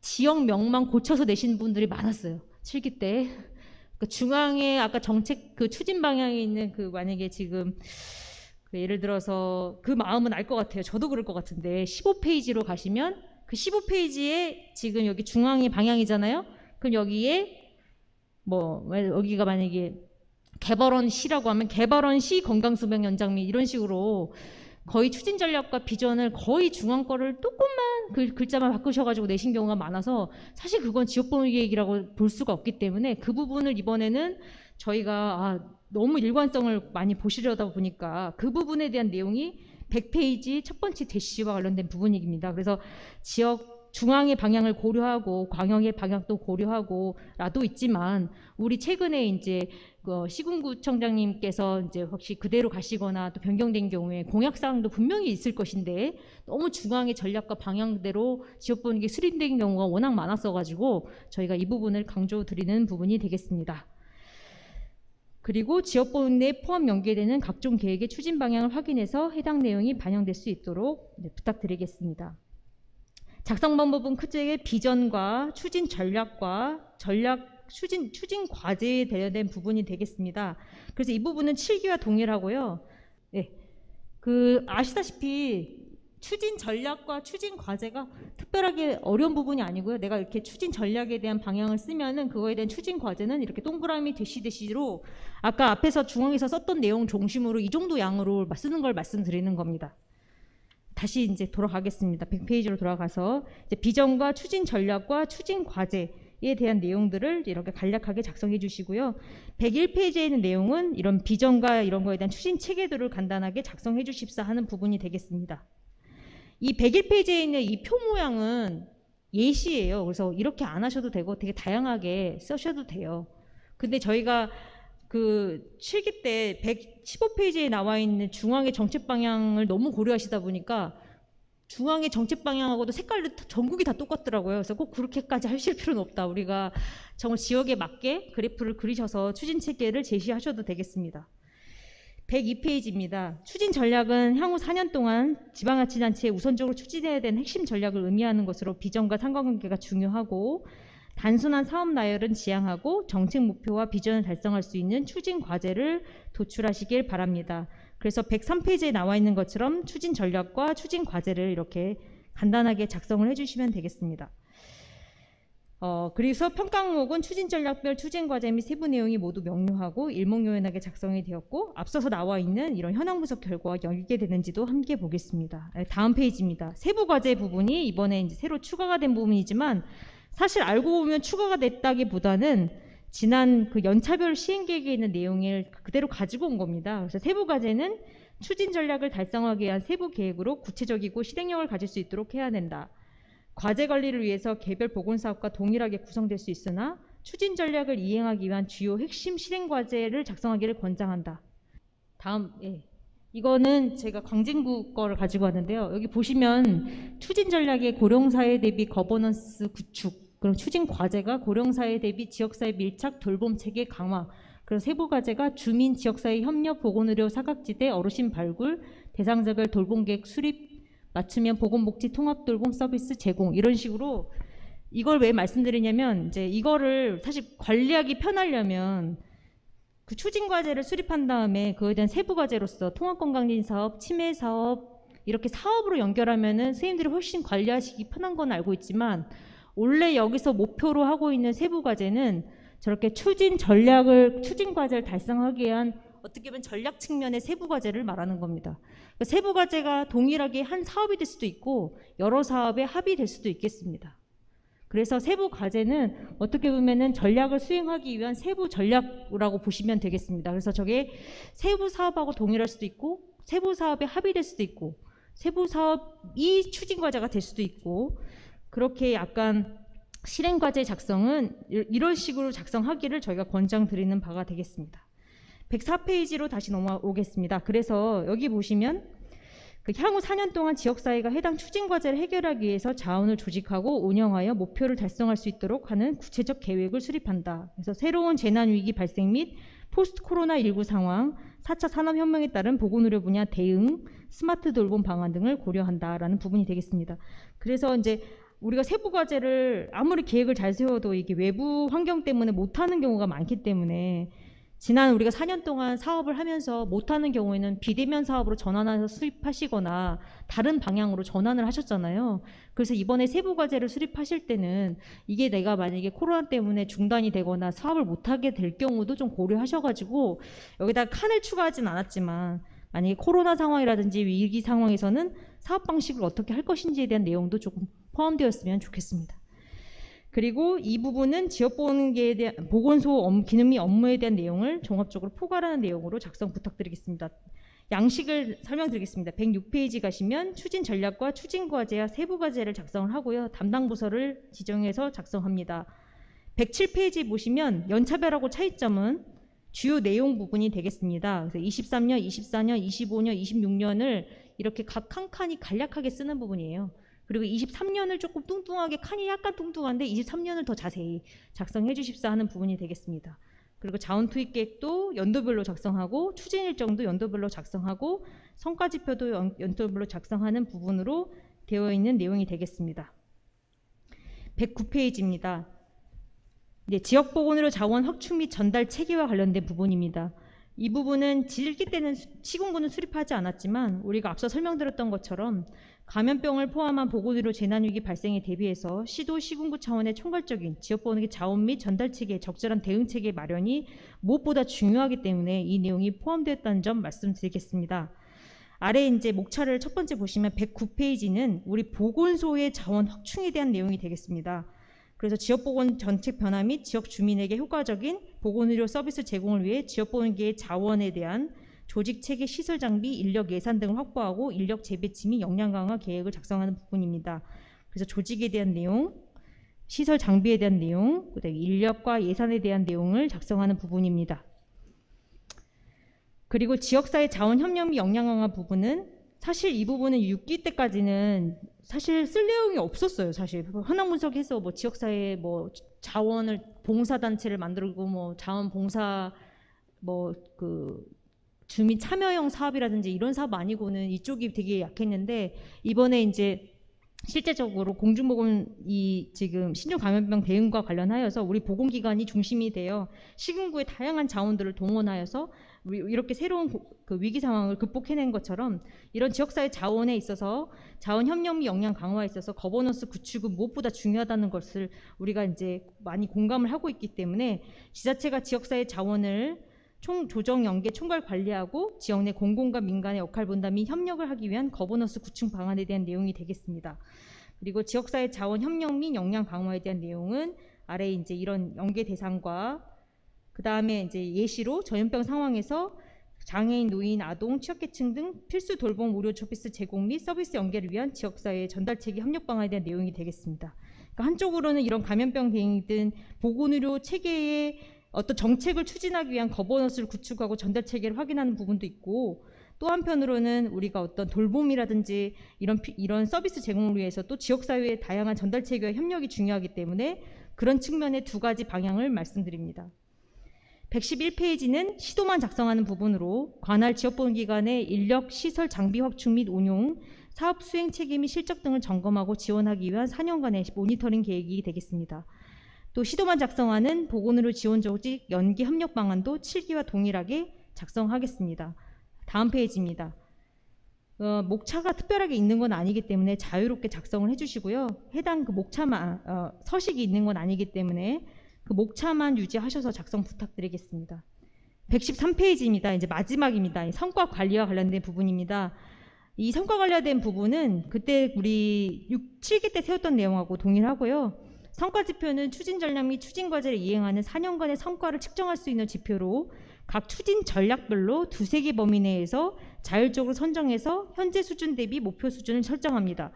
지역명만 고쳐서 내신 분들이 많았어요. 7기 때. 그 중앙에 아까 정책 그 추진 방향에 있는 그 만약에 지금 그 예를 들어서 그 마음은 알 것 같아요. 저도 그럴 것 같은데 15페이지로 가시면 그 15페이지에 지금 여기 중앙의 방향이잖아요. 그럼 여기에 뭐 여기가 만약에 개발원 시라고 하면 개발원 시 건강수명 연장 및 이런 식으로 거의 추진 전략과 비전을 거의 중앙 거를 조금만 그 글자만 바꾸셔가지고 내신 경우가 많아서 사실 그건 지역번호 계획이라고 볼 수가 없기 때문에 그 부분을 이번에는 저희가 너무 일관성을 많이 보시려다 보니까 그 부분에 대한 내용이 100페이지 첫 번째 대시와 관련된 부분입니다. 그래서 지역 중앙의 방향을 고려하고 광역의 방향도 고려하고 라도 있지만 우리 최근에 이제 시군구청장님께서 이제 혹시 그대로 가시거나 또 변경된 경우에 공약사항도 분명히 있을 것인데 너무 중앙의 전략과 방향대로 지역번호계 수립된 경우가 워낙 많았어가지고 저희가 이 부분을 강조드리는 부분이 되겠습니다. 그리고 지역번호에 포함 연계되는 각종 계획의 추진 방향을 확인해서 해당 내용이 반영될 수 있도록 부탁드리겠습니다. 작성 방법은 크게 비전과 추진 전략과 추진 과제에 대한 부분이 되겠습니다. 그래서 이 부분은 7기와 동일하고요. 네. 아시다시피 추진 전략과 추진 과제가 특별하게 어려운 부분이 아니고요. 내가 이렇게 추진 전략에 대한 방향을 쓰면은 그거에 대한 추진 과제는 이렇게 동그라미 대시대시로 아까 앞에서 중앙에서 썼던 내용 중심으로 이 정도 양으로 쓰는 걸 말씀드리는 겁니다. 다시 이제 돌아가겠습니다. 100페이지로 돌아가서 이제 비전과 추진 전략과 추진 과제에 대한 내용들을 이렇게 간략하게 작성해 주시고요. 101페이지에 있는 내용은 이런 비전과 이런 거에 대한 추진 체계들을 간단하게 작성해 주십사 하는 부분이 되겠습니다. 이 101페이지에 있는 이 표 모양은 예시예요. 그래서 이렇게 안 하셔도 되고 되게 다양하게 쓰셔도 돼요. 근데 저희가 그 7기 때 115페이지에 나와 있는 중앙의 정책 방향을 너무 고려하시다 보니까 중앙의 정책 방향하고도 색깔도 전국이 다 똑같더라고요. 그래서 꼭 그렇게까지 하실 필요는 없다. 우리가 정말 지역에 맞게 그래프를 그리셔서 추진 체계를 제시하셔도 되겠습니다. 102페이지입니다. 추진 전략은 향후 4년 동안 지방자치단체에 우선적으로 추진해야 되는 핵심 전략을 의미하는 것으로 비전과 상관관계가 중요하고 단순한 사업 나열은 지양하고 정책 목표와 비전을 달성할 수 있는 추진 과제를 도출하시길 바랍니다. 그래서 103페이지에 나와 있는 것처럼 추진 전략과 추진 과제를 이렇게 간단하게 작성을 해주시면 되겠습니다. 그래서 평가 항목은 추진 전략별 추진 과제 및 세부 내용이 모두 명료하고 일목요연하게 작성이 되었고 앞서서 나와 있는 이런 현황 분석 결과와 연계되는지도 함께 보겠습니다. 다음 페이지입니다. 세부 과제 부분이 이번에 이제 새로 추가가 된 부분이지만 사실 알고 보면 추가가 됐다기보다는 지난 그 연차별 시행 계획에 있는 내용을 그대로 가지고 온 겁니다. 그래서 세부 과제는 추진 전략을 달성하기 위한 세부 계획으로 구체적이고 실행력을 가질 수 있도록 해야 된다. 과제 관리를 위해서 개별 보건사업과 동일하게 구성될 수 있으나 추진 전략을 이행하기 위한 주요 핵심 실행 과제를 작성하기를 권장한다. 다음, 이거는 제가 광진구 거를 가지고 왔는데요. 여기 보시면 추진 전략의 고령사회 대비 거버넌스 구축, 그럼 추진 과제가 고령사회 대비 지역사회 밀착 돌봄 체계 강화, 그리고 세부 과제가 주민 지역사회 협력 보건의료 사각지대 어르신 발굴, 대상자별 돌봄 계획 수립, 맞춤형 보건복지 통합 돌봄 서비스 제공, 이런 식으로. 이걸 왜 말씀드리냐면 이제 이거를 사실 관리하기 편하려면 그 추진 과제를 수립한 다음에 그에 대한 세부 과제로서 통합건강진 사업, 치매 사업 이렇게 사업으로 연결하면은 선생님들이 훨씬 관리하시기 편한 건 알고 있지만 원래 여기서 목표로 하고 있는 세부 과제는 저렇게 추진 과제를 달성하기 위한 어떻게 보면 전략 측면의 세부 과제를 말하는 겁니다. 그러니까 세부 과제가 동일하게 한 사업이 될 수도 있고 여러 사업의 합이 될 수도 있겠습니다. 그래서 세부 과제는 어떻게 보면은 전략을 수행하기 위한 세부 전략이라고 보시면 되겠습니다. 그래서 저게 세부 사업하고 동일할 수도 있고 세부 사업의 합이 될 수도 있고 세부 사업이 추진 과제가 될 수도 있고 그렇게 약간 실행 과제 작성은 이런 식으로 작성하기를 저희가 권장드리는 바가 되겠습니다. 104페이지로 다시 넘어오겠습니다. 그래서 여기 보시면 향후 4년 동안 지역사회가 해당 추진과제를 해결하기 위해서 자원을 조직하고 운영하여 목표를 달성할 수 있도록 하는 구체적 계획을 수립한다. 그래서 새로운 재난위기 발생 및 포스트 코로나19 상황, 4차 산업혁명에 따른 보건의료 분야 대응, 스마트 돌봄 방안 등을 고려한다라는 부분이 되겠습니다. 그래서 이제 우리가 세부과제를 아무리 계획을 잘 세워도 이게 외부 환경 때문에 못하는 경우가 많기 때문에 지난 우리가 4년 동안 사업을 하면서 못하는 경우에는 비대면 사업으로 전환해서 수립하시거나 다른 방향으로 전환을 하셨잖아요. 그래서 이번에 세부과제를 수립하실 때는 이게 내가 만약에 코로나 때문에 중단이 되거나 사업을 못하게 될 경우도 좀 고려하셔가지고 여기다 칸을 추가하진 않았지만 만약에 코로나 상황이라든지 위기 상황에서는 사업 방식을 어떻게 할 것인지에 대한 내용도 조금 포함되었으면 좋겠습니다. 그리고 이 부분은 지역보건계에 대한 보건소 기능 및 업무에 대한 내용을 종합적으로 포괄하는 내용으로 작성 부탁드리겠습니다. 양식을 설명드리겠습니다. 106페이지 가시면 추진 전략과 추진 과제와 세부 과제를 작성을 하고요. 담당 부서를 지정해서 작성합니다. 107페이지 보시면 연차별하고 차이점은 주요 내용 부분이 되겠습니다. 그래서 23년, 24년, 25년, 26년을 이렇게 각 한 칸이 간략하게 쓰는 부분이에요. 그리고 23년을 조금 뚱뚱하게 칸이 약간 뚱뚱한데 23년을 더 자세히 작성해 주십사 하는 부분이 되겠습니다. 그리고 자원 투입 계획도 연도별로 작성하고 추진 일정도 연도별로 작성하고 성과 지표도 연도별로 작성하는 부분으로 되어 있는 내용이 되겠습니다. 109페이지입니다. 지역보건의료 자원 확충 및 전달 체계와 관련된 부분입니다. 이 부분은 질기 때는 시군구는 수립하지 않았지만 우리가 앞서 설명드렸던 것처럼 감염병을 포함한 보건의료 재난위기 발생에 대비해서 시도 시군구 차원의 총괄적인 지역보건의료 자원 및 전달 체계 적절한 대응 체계 마련이 무엇보다 중요하기 때문에 이 내용이 포함되었다는 점 말씀드리겠습니다. 아래 이제 목차를 첫 번째 보시면 109페이지는 우리 보건소의 자원 확충에 대한 내용이 되겠습니다. 그래서 지역보건 정책 변화 및 지역 주민에게 효과적인 보건의료 서비스 제공을 위해 지역보건계의 자원에 대한 조직 체계, 시설 장비, 인력 예산 등을 확보하고 인력 재배치 및 역량 강화 계획을 작성하는 부분입니다. 그래서 조직에 대한 내용, 시설 장비에 대한 내용, 그다음에 인력과 예산에 대한 내용을 작성하는 부분입니다. 그리고 지역사회 자원 협력 및 역량 강화 부분은 사실 이 부분은 6기 때까지는 사실 쓸 내용이 없었어요. 사실 현황 분석해서 뭐 지역사회 뭐 자원을 봉사단체를 만들고 뭐 자원봉사 뭐 그 주민 참여형 사업이라든지 이런 사업 아니고는 이쪽이 되게 약했는데 이번에 이제 실제적으로 공중보건이 지금 신종감염병 대응과 관련하여서 우리 보건기관이 중심이 되어 시군구의 다양한 자원들을 동원하여서 이렇게 새로운 그 위기 상황을 극복해낸 것처럼 이런 지역사회 자원에 있어서 자원 협력 및 역량 강화에 있어서 거버넌스 구축은 무엇보다 중요하다는 것을 우리가 이제 많이 공감을 하고 있기 때문에 지자체가 지역사회 자원을 조정 연계 총괄 관리하고 지역 내 공공과 민간의 역할 분담 및 협력을 하기 위한 거버넌스 구축 방안에 대한 내용이 되겠습니다. 그리고 지역사회 자원 협력 및 역량 강화에 대한 내용은 아래 이제 이런 연계 대상과 그 다음에 이제 예시로 전염병 상황에서 장애인, 노인, 아동, 취약계층 등 필수 돌봄 의료 서비스 제공 및 서비스 연계를 위한 지역사회 전달 체계 협력 방안에 대한 내용이 되겠습니다. 그러니까 한쪽으로는 이런 감염병 대응이든 보건의료 체계의 어떤 정책을 추진하기 위한 거버넌스를 구축하고 전달 체계를 확인하는 부분도 있고 또 한편으로는 우리가 어떤 돌봄이라든지 이런 서비스 제공을 위해서 또 지역사회의 다양한 전달 체계와 협력이 중요하기 때문에 그런 측면의 두 가지 방향을 말씀드립니다. 111페이지는 시도만 작성하는 부분으로 관할 지역보건기관의 인력, 시설, 장비 확충 및 운용, 사업 수행 체계 및 실적 등을 점검하고 지원하기 위한 4년간의 모니터링 계획이 되겠습니다. 또 시도만 작성하는 보건의료 지원 조직 연계 협력 방안도 7기와 동일하게 작성하겠습니다. 다음 페이지입니다. 목차가 특별하게 있는 건 아니기 때문에 자유롭게 작성을 해주시고요. 해당 그 목차만 서식이 있는 건 아니기 때문에 그 목차만 유지하셔서 작성 부탁드리겠습니다. 113페이지입니다. 이제 마지막입니다. 성과 관리와 관련된 부분입니다. 이 성과 관련된 부분은 그때 우리 7기 때 세웠던 내용하고 동일하고요. 성과 지표는 추진 전략 및 추진 과제를 이행하는 4년간의 성과를 측정할 수 있는 지표로 각 추진 전략별로 두세 개 범위 내에서 자율적으로 선정해서 현재 수준 대비 목표 수준을 설정합니다.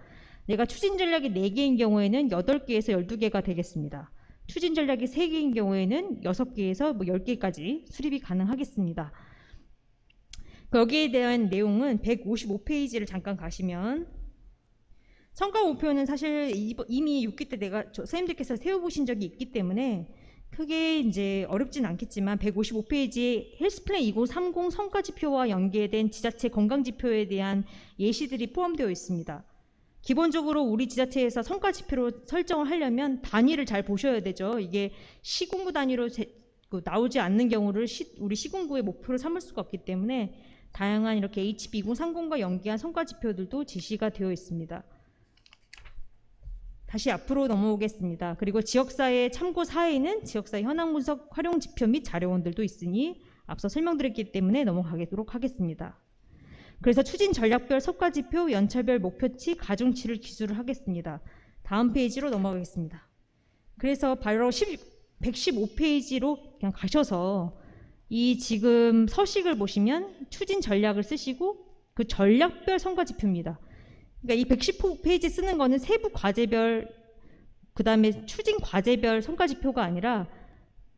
내가 추진 전략이 4개인 경우에는 8개에서 12개가 되겠습니다. 추진 전략이 3개인 경우에는 6개에서 10개까지 수립이 가능하겠습니다. 여기에 대한 내용은 155페이지를 잠깐 가시면 성과 목표는 사실 이미 6기 때 선생님들께서 세워보신 적이 있기 때문에 크게 이제 어렵진 않겠지만 155페이지에 헬스플랜 2030 성과지표와 연계된 지자체 건강지표에 대한 예시들이 포함되어 있습니다. 기본적으로 우리 지자체에서 성과지표로 설정을 하려면 단위를 잘 보셔야 되죠. 이게 시군구 단위로 나오지 않는 경우를 우리 시군구의 목표로 삼을 수가 없기 때문에 다양한 이렇게 HB2030과 연계한 성과지표들도 지시가 되어 있습니다. 다시 앞으로 넘어오겠습니다. 그리고 지역사회 참고 사회에는 지역사회 현황 분석 활용 지표 및 자료원들도 있으니 앞서 설명드렸기 때문에 넘어가도록 하겠습니다. 그래서 추진 전략별 성과지표, 연차별 목표치, 가중치를 기술을 하겠습니다. 다음 페이지로 넘어가겠습니다. 그래서 바로 115페이지로 그냥 가셔서 이 지금 서식을 보시면 추진 전략을 쓰시고 그 전략별 성과지표입니다. 그러니까 이 115페이지 쓰는 거는 세부 과제별 그 다음에 추진 과제별 성과지표가 아니라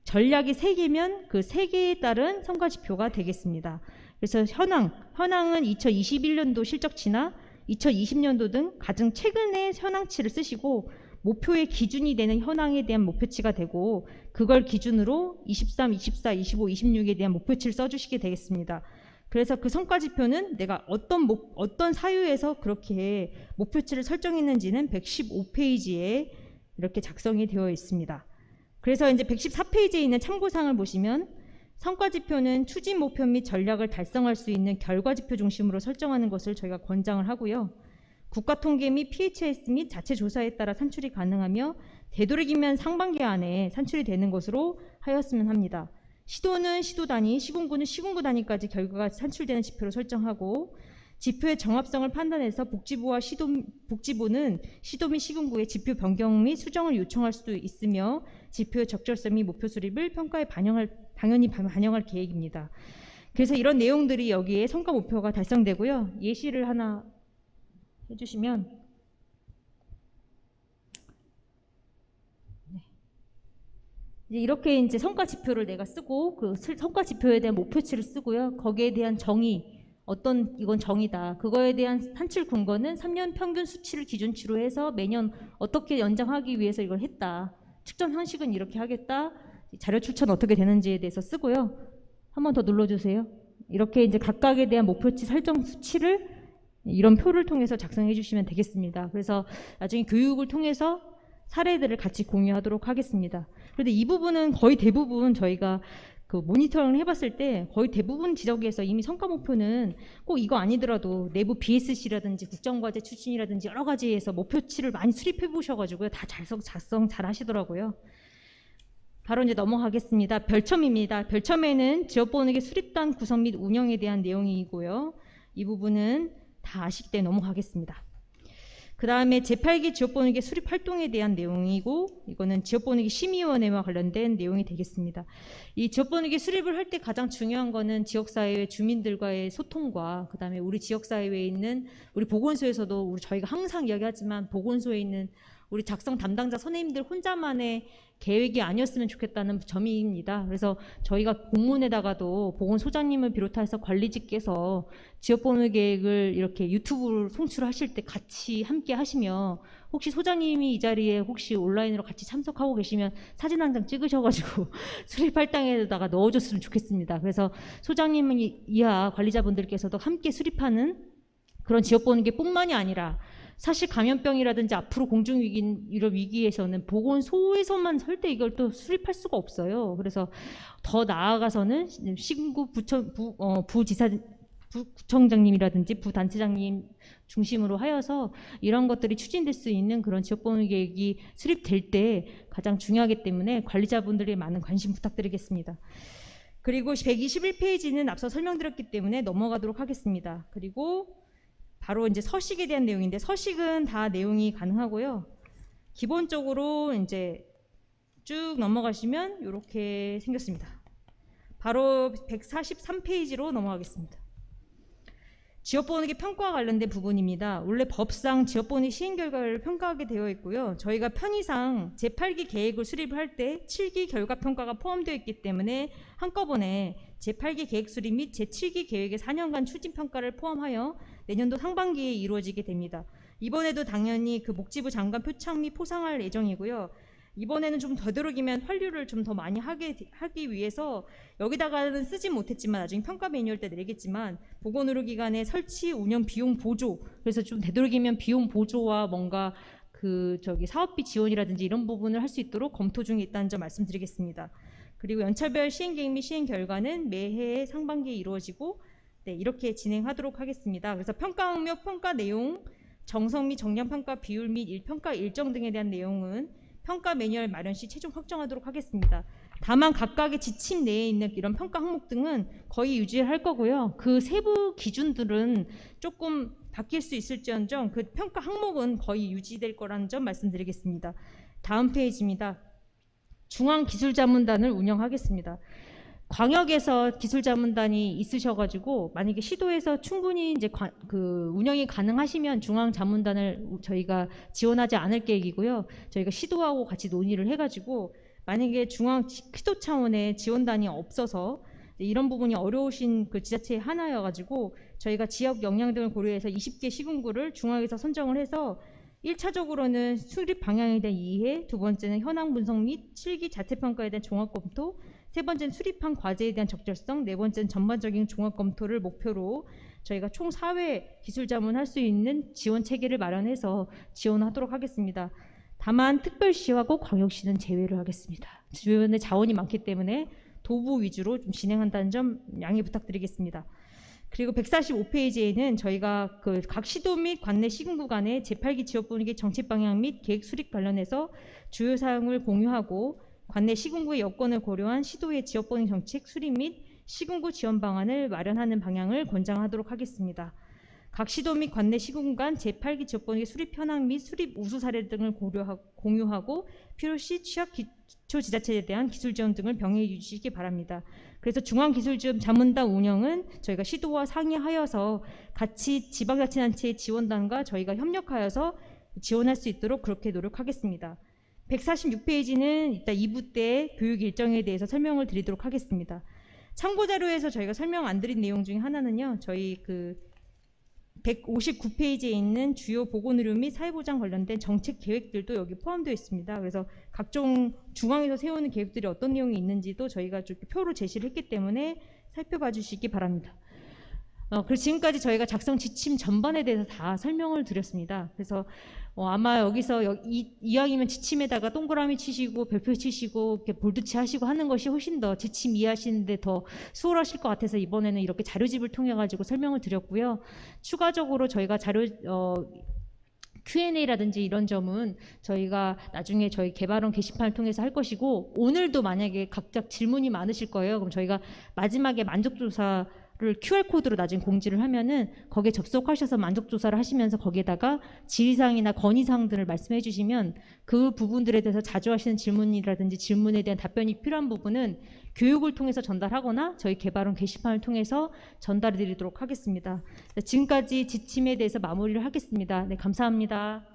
전략이 3개면 그 3개에 따른 성과지표가 되겠습니다. 그래서 현황은 2021년도 실적치나 2020년도 등 가장 최근의 현황치를 쓰시고 목표의 기준이 되는 현황에 대한 목표치가 되고 그걸 기준으로 23, 24, 25, 26에 대한 목표치를 써주시게 되겠습니다. 그래서 그 성과지표는 내가 어떤 사유에서 그렇게 목표치를 설정했는지는 115페이지에 이렇게 작성이 되어 있습니다. 그래서 이제 114페이지에 있는 참고사항을 보시면 성과지표는 추진 목표 및 전략을 달성할 수 있는 결과지표 중심으로 설정하는 것을 저희가 권장을 하고요. 국가통계 및 PHS 및 자체 조사에 따라 산출이 가능하며 되도록이면 상반기 안에 산출이 되는 것으로 하였으면 합니다. 시도는 시도 단위, 시군구는 시군구 단위까지 결과가 산출되는 지표로 설정하고 지표의 정합성을 판단해서 복지부는 시도 및 시군구의 지표 변경 및 수정을 요청할 수도 있으며 지표의 적절성 및 목표 수립을 평가에 당연히 반영할 계획입니다. 그래서 이런 내용들이 여기에 성과 목표가 달성되고요. 예시를 하나 해주시면 이렇게 이제 성과 지표를 내가 쓰고 그 성과 지표에 대한 목표치를 쓰고요. 거기에 대한 정의, 이건 정의다. 그거에 대한 산출 근거는 3년 평균 수치를 기준치로 해서 매년 어떻게 연장하기 위해서 이걸 했다. 측정 형식은 이렇게 하겠다. 자료 출처는 어떻게 되는지에 대해서 쓰고요. 한 번 더 눌러주세요. 이렇게 이제 각각에 대한 목표치 설정 수치를 이런 표를 통해서 작성해 주시면 되겠습니다. 그래서 나중에 교육을 통해서 사례들을 같이 공유하도록 하겠습니다. 그런데 이 부분은 거의 대부분 저희가 그 모니터링을 해봤을 때 거의 대부분 지역에서 이미 성과 목표는 꼭 이거 아니더라도 내부 BSC라든지 국정과제 추진이라든지 여러 가지에서 목표치를 많이 수립해 보셔가지고요. 다 작성 잘 하시더라고요. 바로 이제 넘어가겠습니다. 별첨입니다. 별첨에는 지역보건의료 수립단 구성 및 운영에 대한 내용이고요. 이 부분은 다 아시기 때문에 넘어가겠습니다. 그 다음에 제8기 지역보건의료 수립 활동에 대한 내용이고 이거는 지역보건의료 심의위원회와 관련된 내용이 되겠습니다. 이 지역보건의료 수립을 할 때 가장 중요한 거는 지역사회 주민들과의 소통과 그 다음에 우리 지역사회에 있는 우리 보건소에서도 저희가 항상 이야기하지만 보건소에 있는 우리 작성 담당자 선생님들 혼자만의 계획이 아니었으면 좋겠다는 점입니다. 그래서 저희가 공문에다가도 보건소장님을 비롯해서 관리직께서 지역보건 계획을 이렇게 유튜브로 송출하실 때 같이 함께 하시며 혹시 소장님이 이 자리에 혹시 온라인으로 같이 참석하고 계시면 사진 한 장 찍으셔가지고 수립할당에다가 넣어줬으면 좋겠습니다. 그래서 소장님 이하 관리자분들께서도 함께 수립하는 그런 지역보건 계획뿐만이 아니라 사실 감염병이라든지 앞으로 공중위기 이런 위기에서는 보건소에서만 절대 이걸 또 수립할 수가 없어요. 그래서 더 나아가서는 시군구 부청장님이라든지 부단체장님 중심으로 하여서 이런 것들이 추진될 수 있는 그런 지역보건 계획이 수립될 때 가장 중요하기 때문에 관리자분들의 많은 관심 부탁드리겠습니다. 그리고 121페이지는 앞서 설명드렸기 때문에 넘어가도록 하겠습니다. 그리고 바로 이제 서식에 대한 내용인데, 서식은 다 내용이 가능하고요. 기본적으로 이제 쭉 넘어가시면 이렇게 생겼습니다. 바로 143페이지로 넘어가겠습니다. 지역보건계 평가와 관련된 부분입니다. 원래 법상 지역보건의 시행 결과를 평가하게 되어 있고요. 저희가 편의상 제8기 계획을 수립을 할 때 7기 결과 평가가 포함되어 있기 때문에 한꺼번에 제8기 계획 수립 및 제7기 계획의 4년간 추진 평가를 포함하여 내년도 상반기에 이루어지게 됩니다. 이번에도 당연히 그 복지부 장관 표창 및 포상할 예정이고요. 이번에는 좀 되도록이면 환류를 좀 더 많이 하기 위해서 여기다가는 쓰진 못했지만 나중에 평가 매뉴얼 때 내리겠지만 보건의료기관의 설치 운영 비용 보조, 그래서 좀 되도록이면 비용 보조와 뭔가 사업비 지원이라든지 이런 부분을 할 수 있도록 검토 중에 있다는 점 말씀드리겠습니다. 그리고 연차별 시행계획 및 시행 결과는 매해 상반기에 이루어지고 이렇게 진행하도록 하겠습니다. 그래서 평가 항목, 평가 내용, 정성 및 정량 평가 비율 및 평가 일정 등에 대한 내용은 평가 매뉴얼 마련 시 최종 확정하도록 하겠습니다. 다만 각각의 지침 내에 있는 이런 평가 항목 등은 거의 유지할 거고요. 그 세부 기준들은 조금 바뀔 수 있을지언정 그 평가 항목은 거의 유지될 거라는 점 말씀드리겠습니다. 다음 페이지입니다. 중앙기술자문단을 운영하겠습니다. 광역에서 기술자문단이 있으셔가지고 만약에 시도에서 충분히 이제 운영이 가능하시면 중앙자문단을 저희가 지원하지 않을 계획이고요. 저희가 시도하고 같이 논의를 해가지고 만약에 중앙 시도 차원의 지원단이 없어서 이런 부분이 어려우신 그 지자체의 하나여가지고 저희가 지역 역량 등을 고려해서 20개 시군구를 중앙에서 선정을 해서 1차적으로는 수립 방향에 대한 이해, 두 번째는 현황 분석 및 7기 자체평가에 대한 종합검토, 세 번째는 수립한 과제에 대한 적절성, 네 번째는 전반적인 종합검토를 목표로 저희가 총 4회 기술자문 할 수 있는 지원 체계를 마련해서 지원하도록 하겠습니다. 다만 특별시하고 광역시는 제외를 하겠습니다. 주변에 자원이 많기 때문에 도부 위주로 좀 진행한다는 점 양해 부탁드리겠습니다. 그리고 145페이지에는 저희가 각 시도 및 관내 시군구 간의 제8기 지역분위기 정책 방향 및 계획 수립 관련해서 주요 사항을 공유하고 관내 시군구의 여건을 고려한 시도의 지역분위기 정책 수립 및 시군구 지원 방안을 마련하는 방향을 권장하도록 하겠습니다. 각 시도 및 관내 시군구 간 제8기 지역분위기 수립 현황 및 수립 우수 사례 등을 공유하고 필요시 취약 기초지자체에 대한 기술 지원 등을 병행해 주시기 바랍니다. 그래서 중앙기술자문단 운영은 저희가 시도와 상의하여서 같이 지방자치단체의 지원단과 저희가 협력하여서 지원할 수 있도록 그렇게 노력하겠습니다. 146페이지는 이따 2부 때 교육 일정에 대해서 설명을 드리도록 하겠습니다. 참고자료에서 저희가 설명 안 드린 내용 중에 하나는요. 저희 159페이지에 있는 주요 보건의료 및 사회보장 관련된 정책 계획들도 여기 포함되어 있습니다. 그래서 각종 중앙에서 세우는 계획들이 어떤 내용이 있는지도 저희가 표로 제시를 했기 때문에 살펴봐 주시기 바랍니다. 그리고 지금까지 저희가 작성 지침 전반에 대해서 다 설명을 드렸습니다. 그래서 아마 여기서 이왕이면 지침에다가 동그라미 치시고 별표 치시고 이렇게 볼드치 하시고 하는 것이 훨씬 더 지침 이해하시는데 더 수월하실 것 같아서 이번에는 이렇게 자료집을 통해 가지고 설명을 드렸고요. 추가적으로 저희가 Q&A라든지 이런 점은 저희가 나중에 저희 개발원 게시판을 통해서 할 것이고, 오늘도 만약에 각자 질문이 많으실 거예요. 그럼 저희가 마지막에 만족조사를 QR코드로 나중에 공지를 하면은 거기에 접속하셔서 만족조사를 하시면서 거기에다가 질의사항이나 건의사항들을 말씀해 주시면 그 부분들에 대해서 자주 하시는 질문이라든지 질문에 대한 답변이 필요한 부분은 교육을 통해서 전달하거나 저희 개발원 게시판을 통해서 전달해 드리도록 하겠습니다. 지금까지 지침에 대해서 마무리를 하겠습니다. 네, 감사합니다.